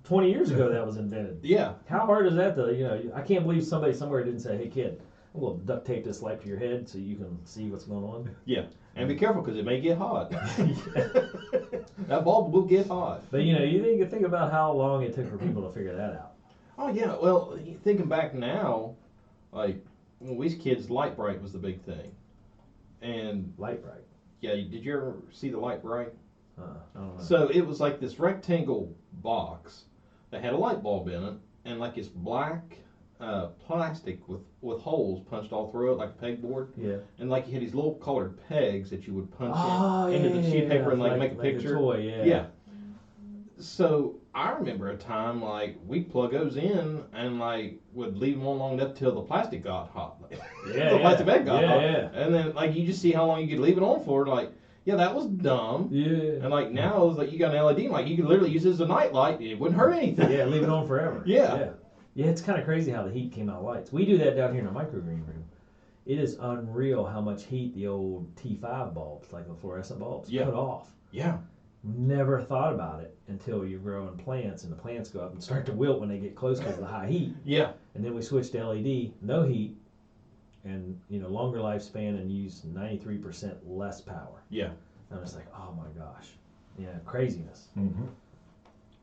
20 years ago that was invented. Yeah. How hard is that to, I can't believe somebody somewhere didn't say, hey kid, we'll duct tape this light to your head so you can see what's going on. Yeah. And be careful because it may get hot. That bulb will get hot. But you think about how long it took for people to figure that out. Oh yeah. Well, thinking back now, like when we was kids, Light Bright was the big thing. And Light bright. yeah, did you ever see the Light Bright? I don't know. So it was like this rectangle box that had a light bulb in it, and like this black plastic with holes punched all through it, like a pegboard. Yeah. And like you had these little colored pegs that you would punch into the sheet of paper and like make a picture. A toy, yeah. Yeah. So I remember a time like we'd plug those in and like would leave them on long enough till the plastic got hot. The plastic bag got hot. Yeah. And then like you just see how long you could leave it on for. Like, yeah, that was dumb. Yeah. And like now it's like you got an LED, like you could literally use it as a night light. It wouldn't hurt anything. Yeah, leave it on forever. Yeah. Yeah, it's kind of crazy how the heat came out of lights. We do that down here in the microgreen room. It is unreal how much heat the old T5 bulbs, like the fluorescent bulbs, put off. Yeah. Never thought about it until you're growing plants and the plants go up and start to wilt when they get close because of the high heat. Yeah. And then we switched to LED, no heat, and longer lifespan and use 93% less power. Yeah. And I was like, oh my gosh, craziness. Mm-hmm.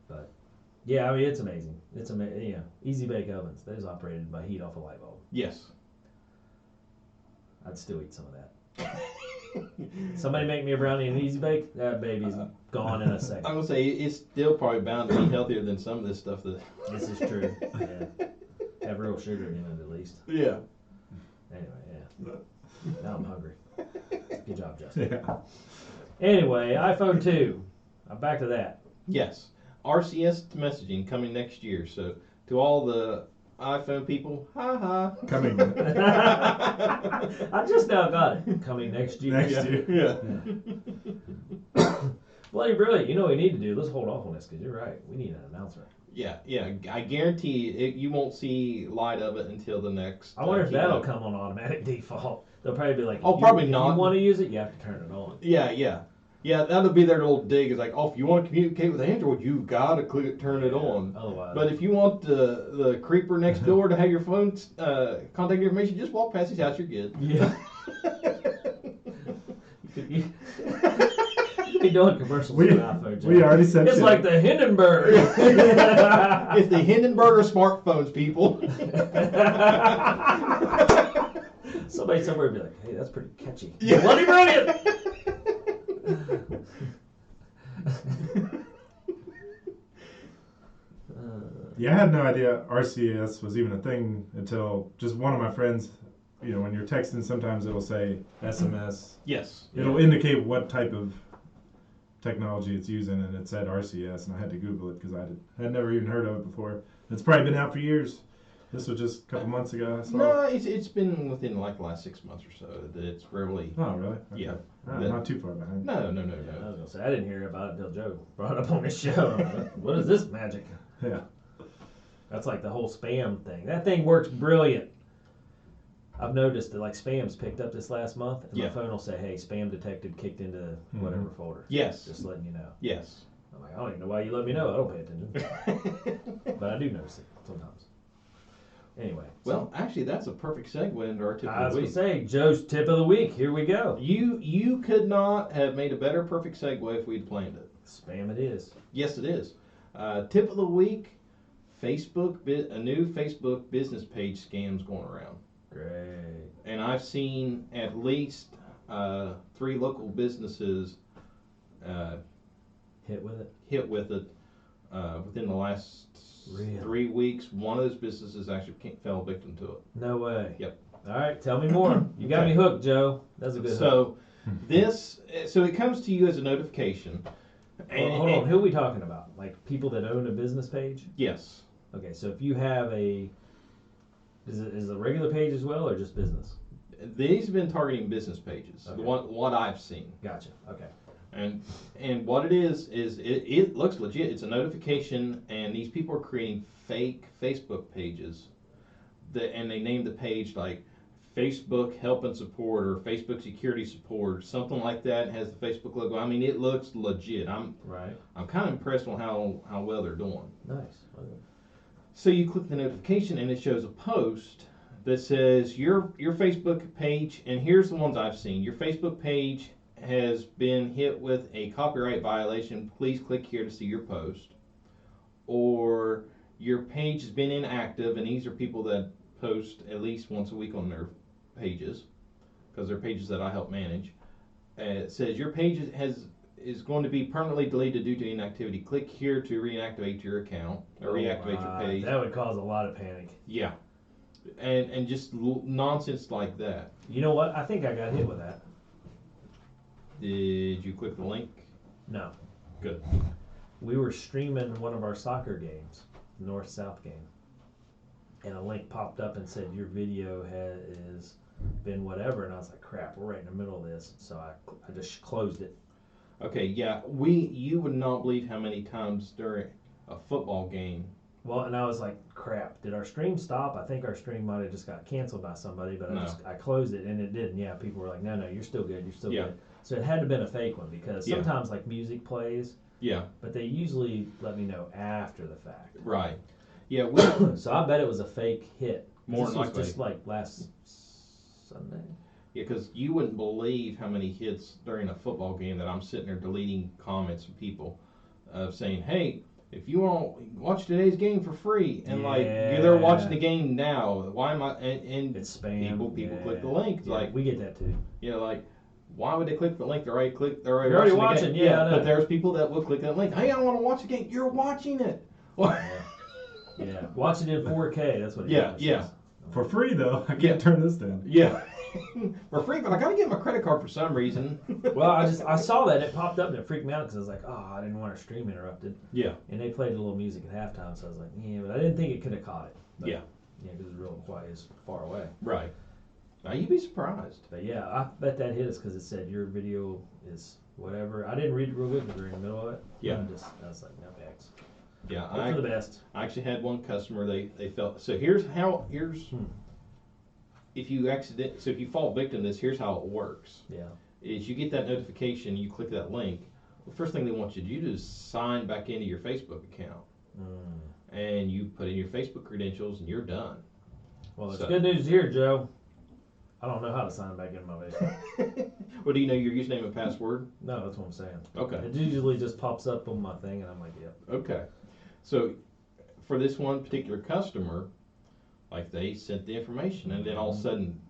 But yeah, I mean it's amazing. It's amazing. Easy bake ovens. Those operated by heat off a light bulb. Yes. I'd still eat some of that. Somebody make me a brownie and easy bake. That baby's gone in a second. I'm gonna say it's still probably bound to be healthier than some of this stuff that. This is true. Yeah. Have real sugar in it at least. Yeah. Anyway, yeah. Now I'm hungry. Good job, Justin. Yeah. Anyway, iPhone 2. I'm back to that. Yes. RCS messaging coming next year. So to all the iPhone people, ha ha. Coming I just now got it. Coming next year. next year. Yeah. Bloody brilliant. You know what we need to do? Let's hold off on this because you're right. We need an announcement. Yeah, yeah. I guarantee you won't see light of it until the next. I wonder if that'll keynote. come on automatic default. They'll probably be like, Oh, probably if not. you want to use it, you have to turn it on. Yeah, yeah. Yeah, that'll be their little dig. Is like, oh, if you want to communicate with Android, you've got to turn it on. Otherwise. But if you want the creeper next door to have your phone contact information, just walk past his house. You're good. Yeah. You could be doing commercials We- for iPhone. we already said it's shit. like the Hindenburg. It's the Hindenburg of smartphones, people. Somebody somewhere would be like, hey, that's pretty catchy. Yeah. Bloody brilliant! Yeah, I had no idea RCS was even a thing until just one of my friends, when you're texting, sometimes it'll say SMS. Yes. It'll indicate what type of technology it's using, and it said RCS, and I had to Google it because I had never even heard of it before. It's probably been out for years. This was just a couple months ago. I saw No, it. it's been within like the last 6 months or so that it's really. Oh, really? Okay. Yeah. Not too far behind. No. I was gonna say I didn't hear about it until Joe brought it up on his show. What is this magic? Yeah. That's like the whole spam thing. That thing works brilliant. I've noticed that like spam's picked up this last month, and Yeah. my phone will say, "Hey, spam detected, kicked into whatever folder." Yes. Just letting you know. Yes. I'm like, I don't even know why you let me know. I don't pay attention, but I do notice it sometimes. Anyway, Well, actually, that's a perfect segue into our tip I of was the gonna week. say Joe's tip of the week. Here we go. You could not have made a better perfect segue if we'd planned it. Spam it is. Yes, it is. Tip of the week: a new Facebook business page scam's going around, Great. and I've seen at least 3 local businesses Hit with it. hit with it within the last Really? 3 weeks. One of those businesses actually fell victim to it. No way. Yep. All right, tell me more. You got me hooked, Joe. That's a good hook. So it comes to you as a notification. Hold on. Who are we talking about? Like people that own a business page? Yes. Okay, so if you have is it a regular page as well or just business? These have been targeting business pages. Okay. What I've seen. Gotcha. Okay. And what it is it looks legit. It's a notification, and these people are creating fake Facebook pages, and they name the page like Facebook Help and Support or Facebook Security Support or something like that. It has the Facebook logo. I mean, it looks legit. I'm kind of impressed on how well they're doing. Nice. Okay. So you click the notification, and it shows a post that says your Facebook page, and here's the ones I've seen. Your Facebook page has been hit with a copyright violation. Please click here to see your post. Or your page has been inactive, and these are people that post at least once a week on their pages, because they're pages that I help manage. It says your page is going to be permanently deleted due to inactivity. Click here to reactivate your account or reactivate your page. That would cause a lot of panic. Yeah, and just nonsense like that. You know what? I think I got hit with that. Did you click the link? No. Good. We were streaming one of our soccer games, North-South game, and a link popped up and said your video has been whatever, and I was like, crap, we're right in the middle of this, so I just closed it. Okay, yeah, you would not believe how many times during a football game. Well, and I was like, crap, did our stream stop? I think our stream might have just got canceled by somebody, but No. I closed it, and it didn't. Yeah, people were like, no, you're still good, you're still Yeah. good. So it had to have been a fake one because Yeah. sometimes like music plays, Yeah, but they usually let me know after the fact. right. Yeah, So I bet it was a fake hit. More This than was likely. just like last Sunday. Yeah, because you wouldn't believe how many hits during a football game that I'm sitting there deleting comments from people saying, "Hey, if you want to watch today's game for free," and like you're there watching the game now, why am I? And It's spam. people click the link. It's Yeah, like, we get that too. you know, like, why would they click the link? They're already You're already watching, the game. yeah, I know. But there's people that will click that link. Hey, I want to watch the game. You're watching it. Well, Yeah, watch it in 4K. That's what it Yeah, is. yeah. For free though, I can't Yeah. turn this down. yeah, for free. But I gotta get my credit card for some reason. Well, I saw that it popped up and it freaked me out because I was like, oh, I didn't want our stream interrupted. Yeah. And they played a little music at halftime, so I was like, yeah, but I didn't think it could have caught it. But, Yeah. Yeah, because it's real quiet, it's far away. Right. Now you'd be surprised. But yeah, I bet that hit us because it said your video is whatever. I didn't read it real good because we were in the middle of it. Yeah. I was like, no X. Yeah. Hope for the best. I actually had one customer. They felt so. Here's if you fall victim to this. Here's how it works. Yeah. Is you get that notification, you click that link. The first thing they want you to do is sign back into your Facebook account, and you put in your Facebook credentials, and you're done. Well, it's So- good news here, Joe. I don't know how to sign back into my Facebook. Well, do you know your username and password? No, that's what I'm saying. Okay. It usually just pops up on my thing, and I'm like, yep. Okay. So for this one particular customer, like they sent the information, and then all of a sudden,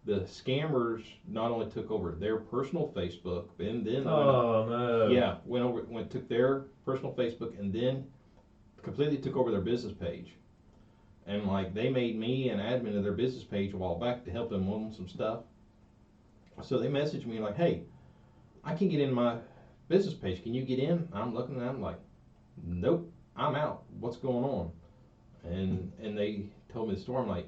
the scammers not only took over their personal Facebook, and then Oh no. yeah, took their personal Facebook, and then completely took over their business page. And like they made me an admin of their business page a while back to help them on some stuff. So they messaged me like, "Hey, I can get in my business page. Can you get in?" I'm looking at them like, "Nope, I'm out. What's going on?" And they told me the story. I'm like,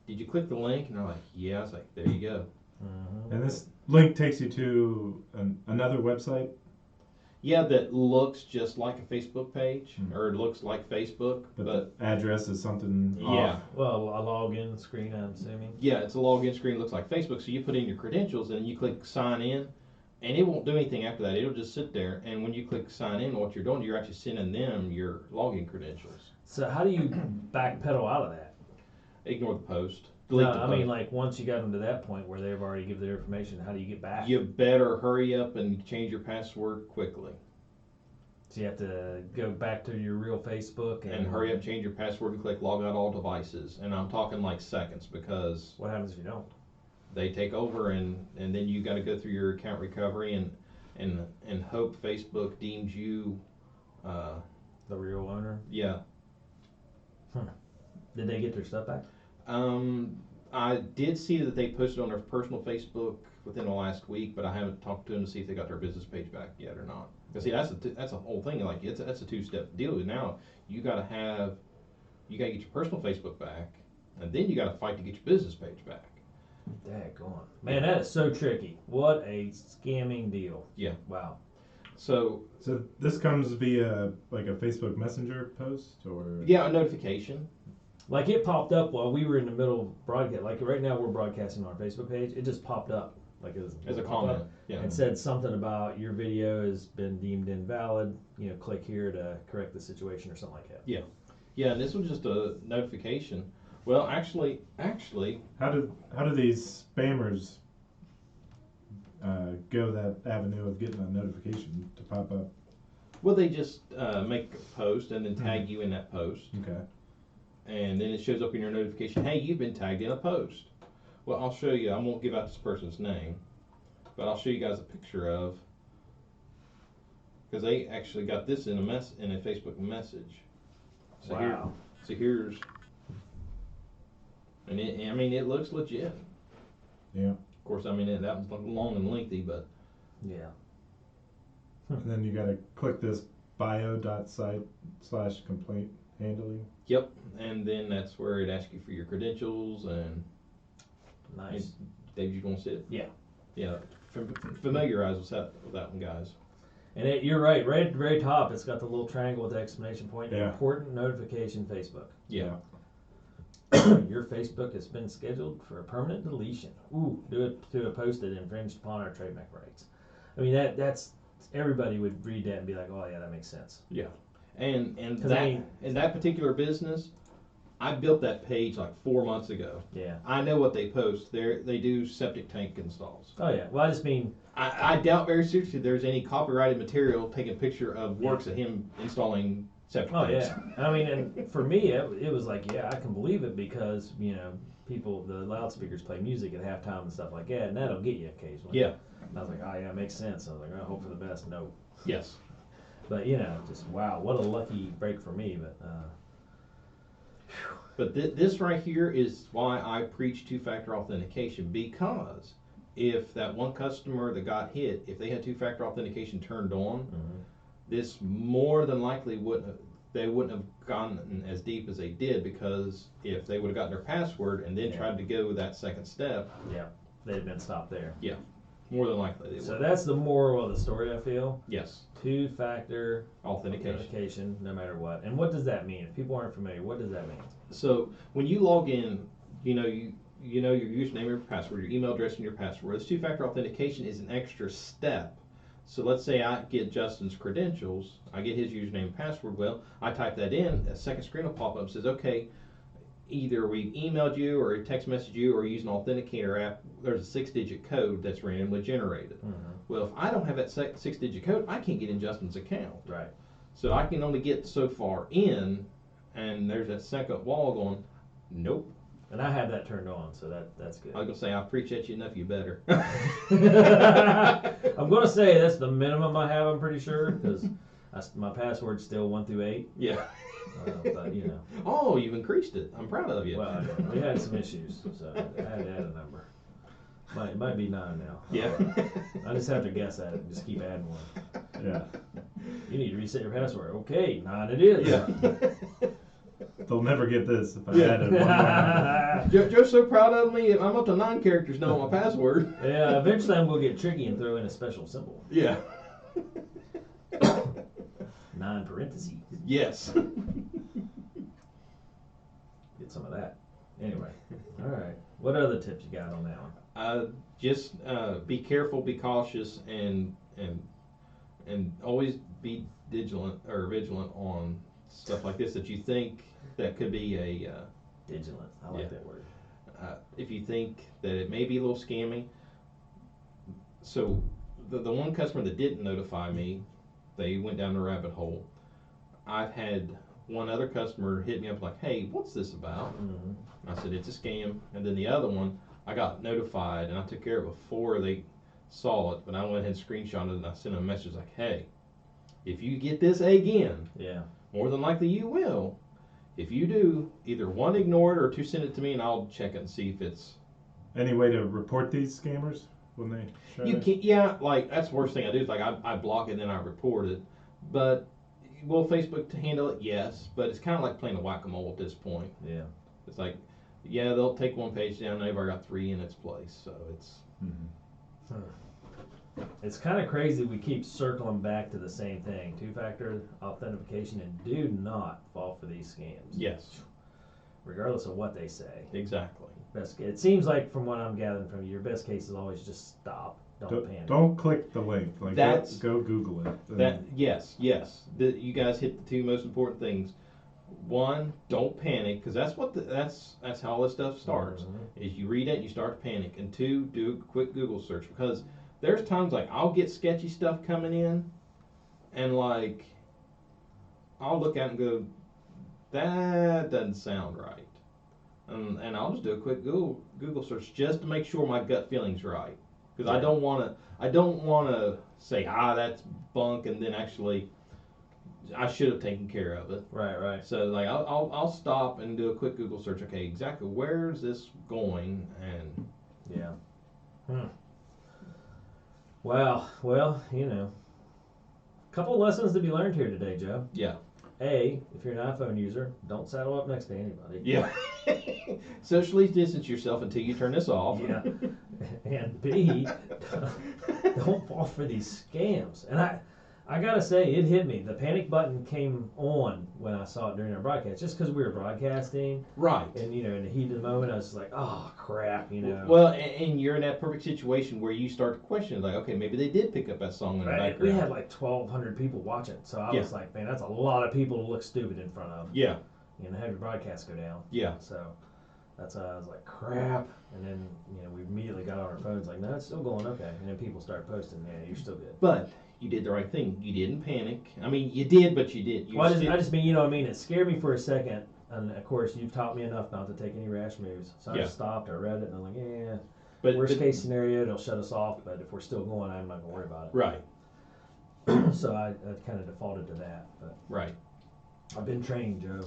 "Did you click the link?" And they're like, "Yeah." I was like, "There you go." Mhm. And this link takes you to another website. Yeah, that looks just like a Facebook page, Hmm. or it looks like Facebook, But but the address is something yeah. off. Well, a login screen, I'm assuming. Yeah, it's a login screen, looks like Facebook. So you put in your credentials and you click sign in, and it won't do anything after that. It'll just sit there. And when you click sign in, what you're doing, you're actually sending them your login credentials. So how do you backpedal out of that? Ignore the post. No, Delete the I post. mean, like once you got them to that point where they've already given their information, how do you get back? You better hurry up and change your password quickly. So you have to go back to your real Facebook And hurry up, change your password, and click log out all devices. And I'm talking like seconds, because What happens if you don't? they take over, and then you got to go through your account recovery and hope Facebook deems you, The real owner? yeah. Did they get their stuff back? I did see that they posted on their personal Facebook within the last week, but I haven't talked to them to see if they got their business page back yet or not. Because see, that's a whole thing. Like that's a two-step deal. Now you got to get your personal Facebook back, and then you got to fight to get your business page back. Daggone. Man, that is so tricky. What a scamming deal. Yeah. Wow. So So this comes via like a Facebook Messenger post, or yeah, a notification. Like it popped up while we were in the middle of broadcast. Like right now we're broadcasting on our Facebook page. It just popped up. Like it was As a pop-up. comment. Yeah. It said something about your video has been deemed invalid. You know, click here to correct the situation or something like that. Yeah, and this was just a notification. Well, actually, how do these spammers go that avenue of getting a notification to pop up? well, they just make a post and then tag you in that post. Okay. And then it shows up in your notification, hey, you've been tagged in a post. Well, I'll show you. I won't give out this person's name, but I'll show you guys a picture of, because they actually got this in a Facebook message. So Wow. here's, and it looks legit. Yeah. Of course, that was long and lengthy, but Yeah. And then you gotta click this bio.site/complaint handling. yep. And then that's where it asks you for your credentials, and Nice. Dave, you gonna see it? Yeah. Yeah. Familiarize with that one, guys. And you're right. Right at the very top, it's got the little triangle with the exclamation point. Yeah. Important notification Facebook. Yeah. Your Facebook has been scheduled for a permanent deletion. Ooh, do it to a post that infringed upon our trademark rights. I mean, that's everybody would read that and be like, oh yeah, that makes sense. Yeah. And 'Cause that I mean- in that particular business, I built that page like 4 months ago. Yeah. I know what they post. They do septic tank installs. Oh yeah. Well, I just mean, I doubt very seriously there's any copyrighted material taking a picture of works of him installing septic oh tanks. yeah. I mean, and for me, it was like, yeah, I can believe it because people, the loudspeakers play music at halftime and stuff like that, and that'll get you occasionally. Yeah. And I was like, oh yeah, it makes sense. I was like, I hope for the best. No. Yes. But just wow, what a lucky break for me. But this right here is why I preach two-factor authentication, because if that one customer that got hit, if they had two-factor authentication turned on, this more than likely they wouldn't have gone as deep as they did, because if they would have gotten their password and then Yeah. tried to go that second step, yeah, they'd have been stopped there. more than likely they So would. that's the moral of the story, I feel. Yes, Two-factor authentication. authentication, no matter what. And what does that mean? If people aren't familiar, what does that mean? So when you log in, you know your username and your password, your email address and your password. This two-factor authentication is an extra step. So let's say I get Justin's credentials, I get his username and password. Well, I type that in, a second screen will pop up and says, okay, either we emailed you or text messaged you or use an authenticator app. There's a 6-digit code that's randomly generated. Well, if I don't have that 6-digit code, I can't get in Justin's account. Right. So I can only get so far in, and there's that second wall going, nope. And I have that turned on, so that's good. I was gonna say, I appreciate you enough, you better. I'm gonna say that's the minimum I have. I'm pretty sure because my password's still 1 through 8. Yeah. But Oh, you've increased it. I'm proud of you. well, we had some issues, so I had to add a number. It might be 9 now. Yeah. I just have to guess at it and just keep adding one. Yeah. You need to reset your password. Okay, 9 it is. Yeah. They'll never get this if I Yeah. added one more. Joe's so proud of me. I'm up to 9 characters now on my password. Yeah, eventually I'm gonna get tricky and throw in a special symbol. Yeah. 9 parentheses. Yes. Get some of that. Anyway, all right. What other tips you got on that one? Just be careful, be cautious, and always be vigilant on stuff like this that you think that could be a Vigilant. I like Yeah. that word. if you think that it may be a little scammy. So the one customer that didn't notify me, they went down the rabbit hole. I've had one other customer hit me up like, hey, what's this about? I said, it's a scam. And then the other one, I got notified and I took care of it before they saw it, but I went ahead and screenshotted it and I sent them a message like, hey, if you get this again, Yeah. more than likely you will. If you do, either one, ignore it, or two, send it to me and I'll check it and see if it's. Any way to report these scammers when they show You it? can, yeah, like that's the worst thing I do is like I block it and then I report it. But will Facebook handle it? Yes, but it's kind of like playing a whack-a-mole at this point. Yeah. It's like, yeah, they'll take one page down, they've already got 3 in its place, so it's. It's kind of crazy we keep circling back to the same thing, two-factor authentication, and do not fall for these scams. Yes, Regardless of what they say. exactly. It seems like from what I'm gathering from you, your best case is always just stop. Don't panic. Don't click the link. Like That's- go Google it. That yes. You guys hit the 2 most important things. 1, don't panic, because that's what that's how all this stuff starts. Is you read it and you start to panic. And 2, do a quick Google search, because there's times like I'll get sketchy stuff coming in, and like I'll look at it and go, that doesn't sound right, and I'll just do a quick Google search just to make sure my gut feeling's right, because I don't want to say that's bunk and then actually I should have taken care of it. Right. So like I'll stop and do a quick Google search. Okay, exactly where's this going? And Yeah. Wow. Well, a couple of lessons to be learned here today, Joe. yeah. A, if you're an iPhone user, don't saddle up next to anybody. Yeah. Socially distance yourself until you turn this off. Yeah. And B, don't fall for these scams. And I gotta say, it hit me. The panic button came on when I saw it during our broadcast, just because we were broadcasting, Right. and in the heat of the moment, I was just like, oh crap, Well, and you're in that perfect situation where you start to question, like, okay, maybe they did pick up that song in the Right? background. We had like 1,200 people watching, so I was like, man, that's a lot of people to look stupid in front of. Yeah. Have your broadcast go down. Yeah. So that's why I was like, crap. And then we immediately got on our phones like, no, it's still going okay. And then people started posting, yeah, you're still good. But you did the right thing. You didn't panic. I mean, you did, but you did. Well, I just mean, it scared me for a second. And of course, you've taught me enough not to take any rash moves. So I just stopped, I read it, and I'm like, yeah. But worst case scenario, they'll shut us off. But if we're still going, I'm not gonna worry about it. Right. So I kind of defaulted to that. But Right. I've been trained, Joe.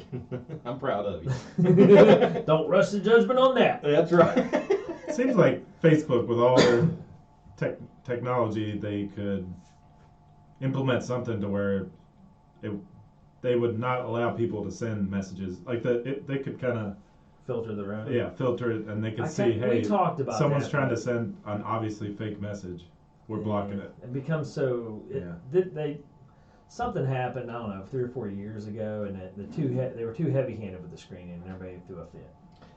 I'm proud of you. Don't rush the judgment on that. That's right. It seems like Facebook, with all their technology, they could implement something to where they would not allow people to send messages. Like they could kind of filter their own. Filter it, and they could see, hey, we talked about someone's that, trying to send an obviously fake message. We're blocking it. It becomes so. Something happened. I don't know, 3 or 4 years ago, and they were too heavy-handed with the screening, and everybody threw a fit.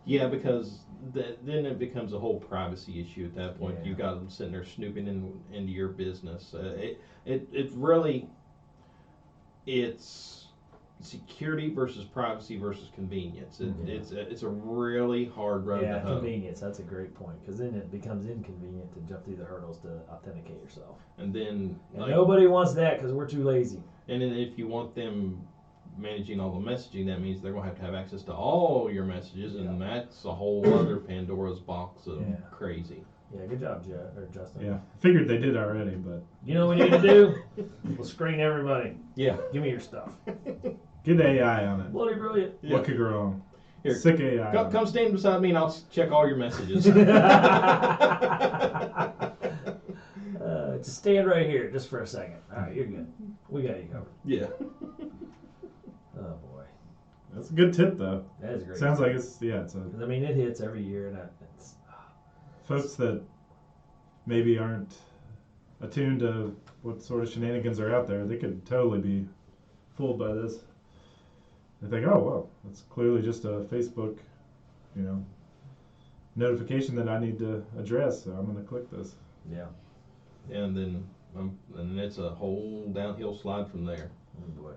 Yeah, because then it becomes a whole privacy issue at that point. Yeah. You've got them sitting there snooping into your business. It really, it's security versus privacy versus convenience. It's a really hard road to hoe. Convenience. That's a great point, because then it becomes inconvenient to jump through the hurdles to authenticate yourself. And then nobody wants that because we're too lazy. And then if you want them managing all the messaging, that means they're going to have access to all your messages, and that's a whole other Pandora's box of crazy. Yeah, good job, Justin. Yeah, figured they did already, but you know what we need to do? We'll screen everybody. Yeah. Give me your stuff. Get AI on it. Bloody brilliant. What could go wrong? Here, sick AI. Come stand beside me and I'll check all your messages. Just stand right here, just for a second. All right, you're good. We got you covered. Yeah. Oh boy. That's a good tip, though. That is great. Sounds like it's a. I mean, it hits every year, and it's. Folks that maybe aren't attuned to what sort of shenanigans are out there, they could totally be fooled by this. They think, oh, well, that's clearly just a Facebook, notification that I need to address, so I'm going to click this. Yeah. And then it's a whole downhill slide from there. Oh boy.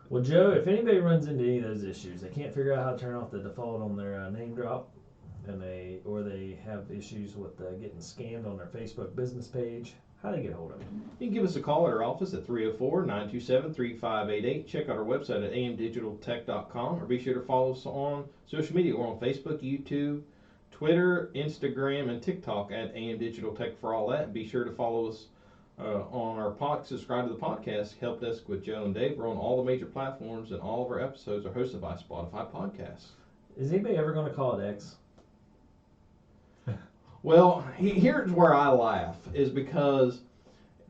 Well, Joe, if anybody runs into any of those issues, they can't figure out how to turn off the default on their name drop, and they have issues with getting scammed on their Facebook business page, how do they get a hold of you? You can give us a call at our office at 304-927-3588. Check out our website at amdigitaltech.com, or be sure to follow us on social media. We're on Facebook, YouTube, Twitter, Instagram, and TikTok at AM Digital Tech for all that. And be sure to follow us on our subscribe to the podcast, Help Desk with Joe and Dave. We're on all the major platforms, and all of our episodes are hosted by Spotify Podcasts. Is anybody ever going to call it X? Well, here's where I laugh, is because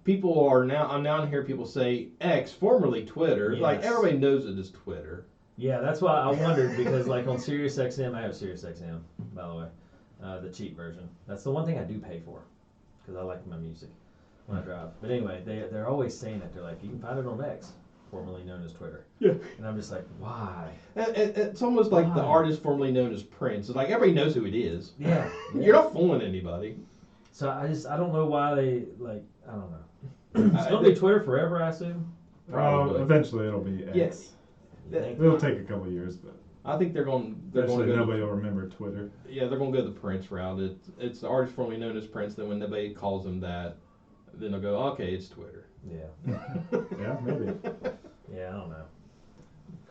I'm now hearing people say X, formerly Twitter. Yes. Like, everybody knows it as Twitter. Yeah, that's why I wondered, because like on SiriusXM, I have SiriusXM, by the way, the cheap version. That's the one thing I do pay for, because I like my music when I drive. But anyway, they're always saying that. They're like, you can find it on X, formerly known as Twitter. Yeah. And I'm just like, why? It's almost like the artist formerly known as Prince. It's like everybody knows who it is. Yeah. You're not fooling anybody. So I don't know why they, like, I don't know. It's going to be Twitter forever, I assume? Probably. Eventually it'll be X. Yes. It'll take a couple of years, but I think they're going to go. Nobody will remember Twitter. Yeah, they're going to go the Prince route. It's the artist formerly known as Prince. Then when nobody calls them that, then they'll go, okay, it's Twitter. Yeah. Yeah, maybe. Yeah, I don't know.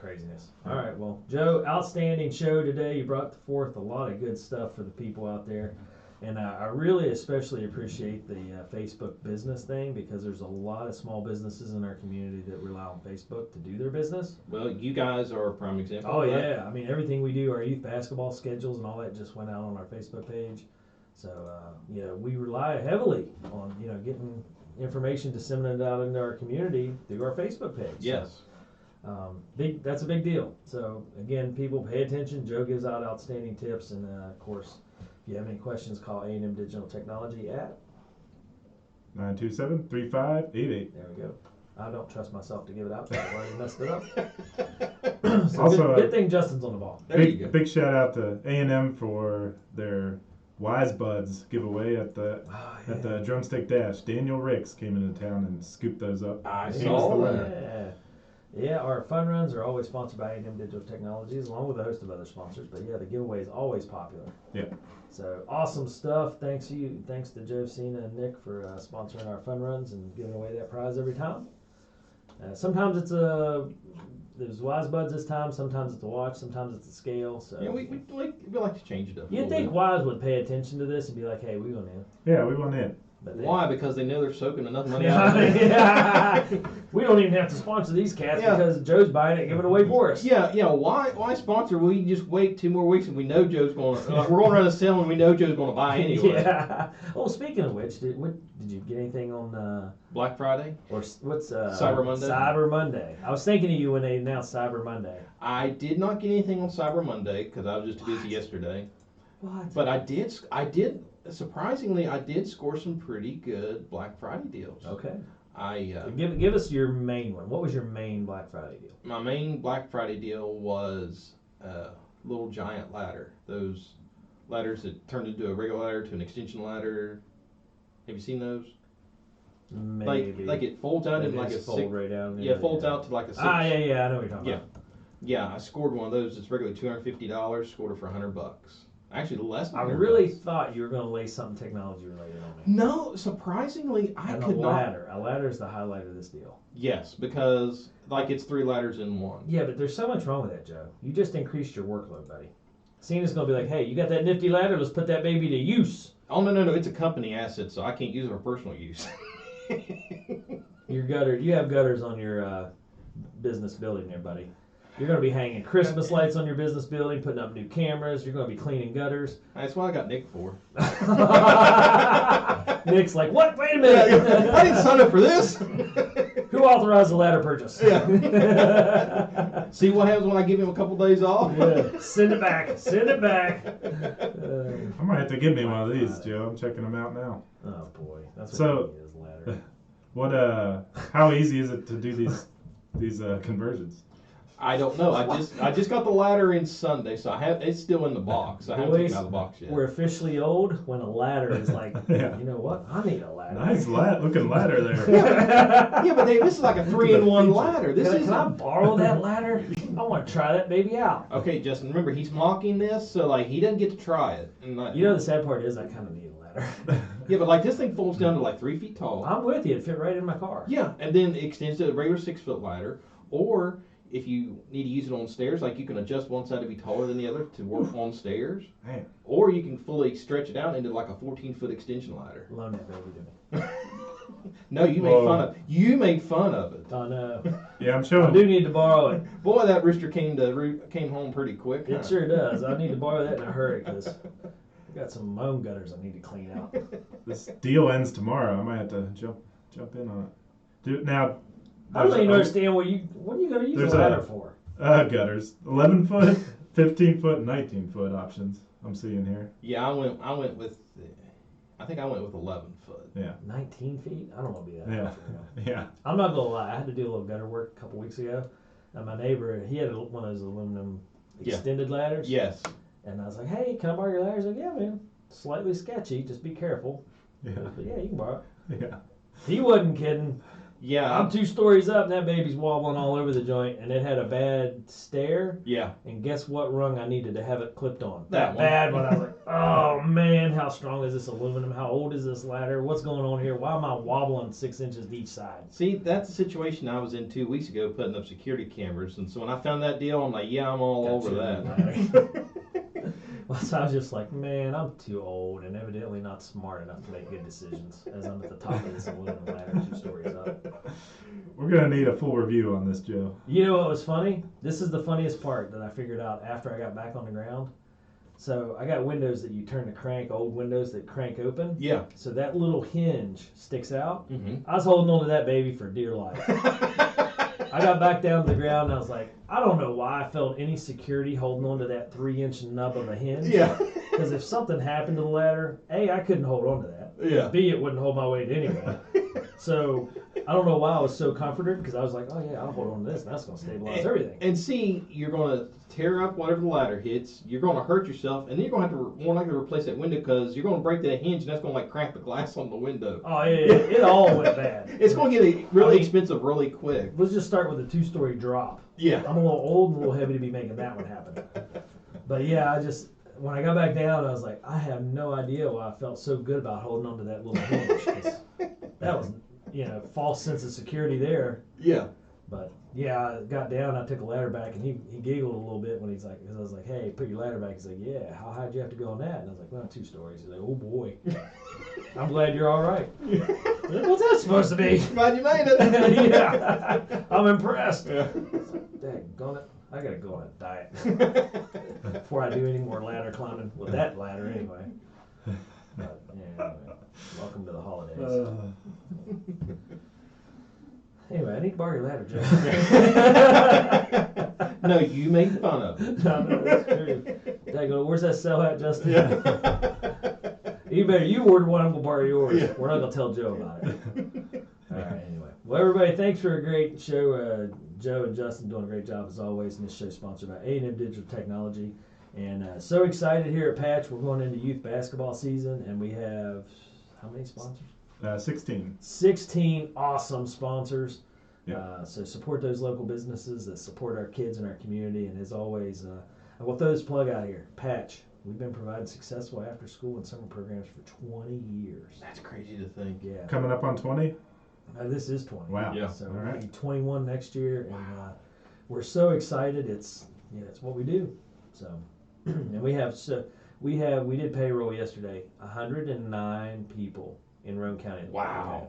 Craziness. All right, well, Joe, outstanding show today. You brought forth a lot of good stuff for the people out there. And I really especially appreciate the Facebook business thing, because there's a lot of small businesses in our community that rely on Facebook to do their business. Well, you guys are a prime example. Oh, yeah. I mean, everything we do, our youth basketball schedules and all that just went out on our Facebook page. So, we rely heavily on, getting information disseminated out into our community through our Facebook page. Yes. So, that's a big deal. So, again, people pay attention. Joe gives out outstanding tips, and, of course, if you have any questions, call A&M Digital Technology at 927-3588. There we go. I don't trust myself to give it out, so I've already messed it up. So Also, good thing Justin's on the ball. There you go. Big shout out to A&M for their Wise Buds giveaway at the Drumstick Dash. Daniel Ricks came into town and scooped those up. I He was saw the that. winner. Yeah, our fun runs are always sponsored by A&M Digital Technologies, along with a host of other sponsors. But yeah, the giveaway is always popular. Yeah. So awesome stuff. Thanks to Joe Cena and Nick for sponsoring our fun runs and giving away that prize every time. Sometimes there's Wise Buds this time. Sometimes it's a watch. Sometimes it's a scale. So Yeah, we like to change it up. you'd think Wise would pay attention to this and be like, "Hey, we want in." Yeah, we won in. But Why? Because they know they're soaking enough money out of it. Yeah. We don't even have to sponsor these cats Yeah. because Joe's buying it and giving it away for us. Yeah. Why sponsor? We just wait 2 more weeks and we know Joe's going to. We're going to run a sale and we know Joe's going to buy anyway. Yeah. Oh, speaking of which, did you get anything on Black Friday. what's Cyber Monday? Cyber Monday. I was thinking of you when they announced Cyber Monday. I did not get anything on Cyber Monday because I was just too busy yesterday. What? But I did. Surprisingly, I did score some pretty good Black Friday deals. Okay. I Give us your main one. What was your main Black Friday deal? my main Black Friday deal was a little giant ladder. Those ladders that turned into a regular ladder to an extension ladder. Have you seen those? Maybe. Like it folds out They in like a just fold six. right down. Yeah, it folds out to like a six. Ah, yeah, I know what you're talking Yeah. about. Yeah, I scored one of those. It's regularly $250. Scored it for $100. Actually, less than I $100. really thought you were going to lay something technology related on me. No, surprisingly, I And could a not. ladder. A ladder is the highlight of this deal. Yes, because like it's 3 ladders in one. Yeah, but there's so much wrong with that, Joe. You just increased your workload, buddy. Cena's going to be like, hey, you got that nifty ladder? Let's put that baby to use. Oh no! It's a company asset, so I can't use it for personal use. You have gutters on your business building there, buddy. You're going to be hanging Christmas lights on your business building, putting up new cameras. You're going to be cleaning gutters. That's what I got Nick for. Nick's like, what? Wait a minute. I didn't sign up for this. Who authorized the ladder purchase? Yeah. See what happens when I give him a couple days off? Yeah. Send it back. Send it back. I might have to give me one of these, Joe. I'm checking them out now. Oh boy, that's what So- he is, ladder. How easy is it to do these conversions? I don't know. I just got the ladder in Sunday, so it's still in the box. I haven't taken it out of the box yet. We're officially old when a ladder is like, Yeah. you know what? I need a ladder. Nice looking ladder there. Yeah, but Dave, this is like a 3-in-1 ladder. This Can is I borrow that ladder? I want to try that baby out. okay. Justin, remember he's mocking this, so like he doesn't get to try it. And You know the sad part is I kind of need a ladder. yeah, but like this thing folds down to like 3 feet tall. I'm with you. It fit right in my car. Yeah, and then it extends to a regular 6-foot ladder, or if you need to use it on stairs, like you can adjust one side to be taller than the other to work on stairs, Man. or you can fully stretch it out into like a 14-foot extension ladder. Loan that baby to me. No, you made fun of it. Oh no. Yeah, I'm I showing. do need to borrow it. Boy, that rooster came home pretty quick. Huh? It sure does. I need to borrow that in a hurry because I got some of my own gutters I need to clean out. This deal ends tomorrow. I might have to jump in on it. Now, I don't even understand what are you going to use There's a ladder a- for? gutters. 11 foot, 15 foot, 19 foot options. I'm seeing here. Yeah, I think I went with 11 foot. Yeah. 19 feet? I don't want to be that. Yeah. much, you know. Yeah. I'm not gonna lie. I had to do a little gutter work a couple weeks ago, and my neighbor he had one of those aluminum Yeah. extended ladders. Yes. And I was like, "Hey, can I borrow your ladder?" He's like, "Yeah, man. Slightly sketchy. Just be careful." Yeah. But yeah, you can borrow it. Yeah. He wasn't kidding. Yeah. I'm 2 stories up, and that baby's wobbling all over the joint, and it had a bad stair. Yeah. And guess what rung I needed to have it clipped on? That one. bad one. I was like, "Oh man, how strong is this aluminum? How old is this ladder? What's going on here? Why am I wobbling 6 inches to each side?" See, that's the situation I was in 2 weeks ago, putting up security cameras. And so when I found that deal, I'm like, yeah, I'm all over that. Well, so I was just like, man, I'm too old and evidently not smart enough to make good decisions as I'm at the top of this aluminum ladder 2 stories up. We're gonna need a full review on this, Joe. You know what was funny? This is the funniest part that I figured out after I got back on the ground. So I got windows that you turn to crank, old windows that crank open. Yeah. So that little hinge sticks out. Mm-hmm. I was holding on to that baby for dear life. I got back down to the ground and I was like, I don't know why I felt any security holding on to that 3-inch nub of a hinge. Yeah. Because if something happened to the ladder, A, I couldn't hold on to that. Yeah. B, it wouldn't hold my weight anyway. So I don't know why I was so comforted, because I was like, oh yeah, I'll hold on to this, and that's going to stabilize everything. And C, you're going to tear up whatever the ladder hits. You're going to hurt yourself, and then you're going to have to more likely replace that window because you're going to break that hinge, and that's going to like crack the glass on the window. Oh yeah, it all went bad. It's going to get really expensive really quick. Let's just start with a 2-story drop. Yeah. I'm a little old and a little heavy to be making that one happen. But yeah, when I got back down, I was like, I have no idea why I felt so good about holding on to that little hinge. 'Cause that was, false sense of security there. Yeah. But yeah, I got down, I took a ladder back, and he giggled a little bit when he's like, because I was like, hey, put your ladder back. He's like, yeah, how high did you have to go on that? And I was like, well, 2 stories. He's like, oh boy. I'm glad you're all right. What's that supposed to be? Glad you made it. Yeah, I'm impressed. Yeah. Daggone it. I gotta go on a diet before I do any more ladder climbing with that ladder anyway. But, yeah, anyway, welcome to the holidays. Anyway, I need to borrow your ladder, Joe. No, you made fun of it. No, that's true. Daggone, where's that cell at, Justin? Yeah. You ordered one, I'm gonna borrow yours. Yeah. We're not gonna tell Joe about it. All right, anyway. Well, everybody, thanks for a great show. Joe and Justin doing a great job as always. And this show is sponsored by A&M Digital Technology. And so excited here at Patch. We're going into youth basketball season, and we have how many sponsors? 16. 16 awesome sponsors. Yeah. So support those local businesses that support our kids and our community. And as always, I will throw this plug out here. Patch. We've been providing successful after-school and summer programs for 20 years. That's crazy to think. Yeah. Coming up on 20? This is 20. Wow. Yeah. So All we'll right. be 21 next year, and we're so excited. It's what we do. So, and we did payroll yesterday. 109 people in Roane County. Wow.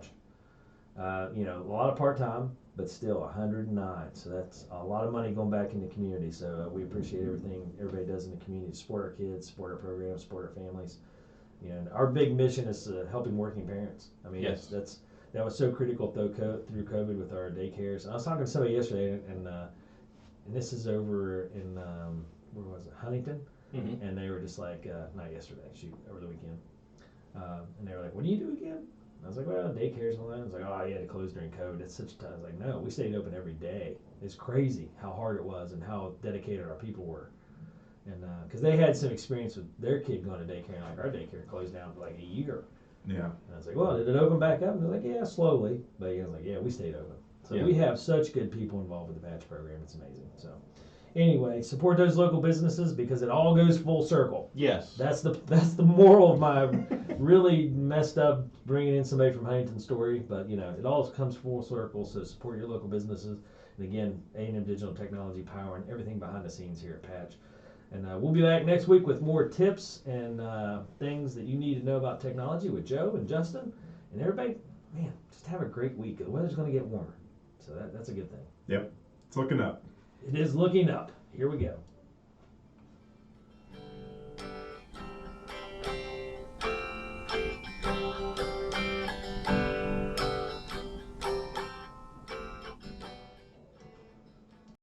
A lot of part-time, but still 109. So that's a lot of money going back in the community. So we appreciate everything everybody does in the community to support our kids, support our programs, support our families. And our big mission is helping working parents. I mean, Yes. that was so critical through COVID with our daycares. And I was talking to somebody yesterday, and this is over in where was it, Huntington, Mm-hmm. and they were just like, not yesterday, over the weekend, and they were like, what do you do again? I was like, well, daycares and all that. I was like, oh, yeah, they closed during COVID. It's such a time. I was like, no, we stayed open every day. It's crazy how hard it was and how dedicated our people were. And because they had some experience with their kid going to daycare, and like our daycare closed down for like a year. Yeah. And I was like, well, did it open back up? And they're like, yeah, slowly. But I was like, yeah, we stayed open. So Yeah. we have such good people involved with the Patch program. It's amazing. So anyway, support those local businesses because it all goes full circle. Yes. That's the moral of my really messed up bringing in somebody from Huntington story. But, it all comes full circle. So support your local businesses. And again, A&M Digital Technology powering everything behind the scenes here at Patch. And we'll be back next week with more tips and things that you need to know about technology with Joe and Justin. And everybody, man, just have a great week. The weather's going to get warmer. So that's a good thing. Yep. It's looking up. It is looking up. Here we go.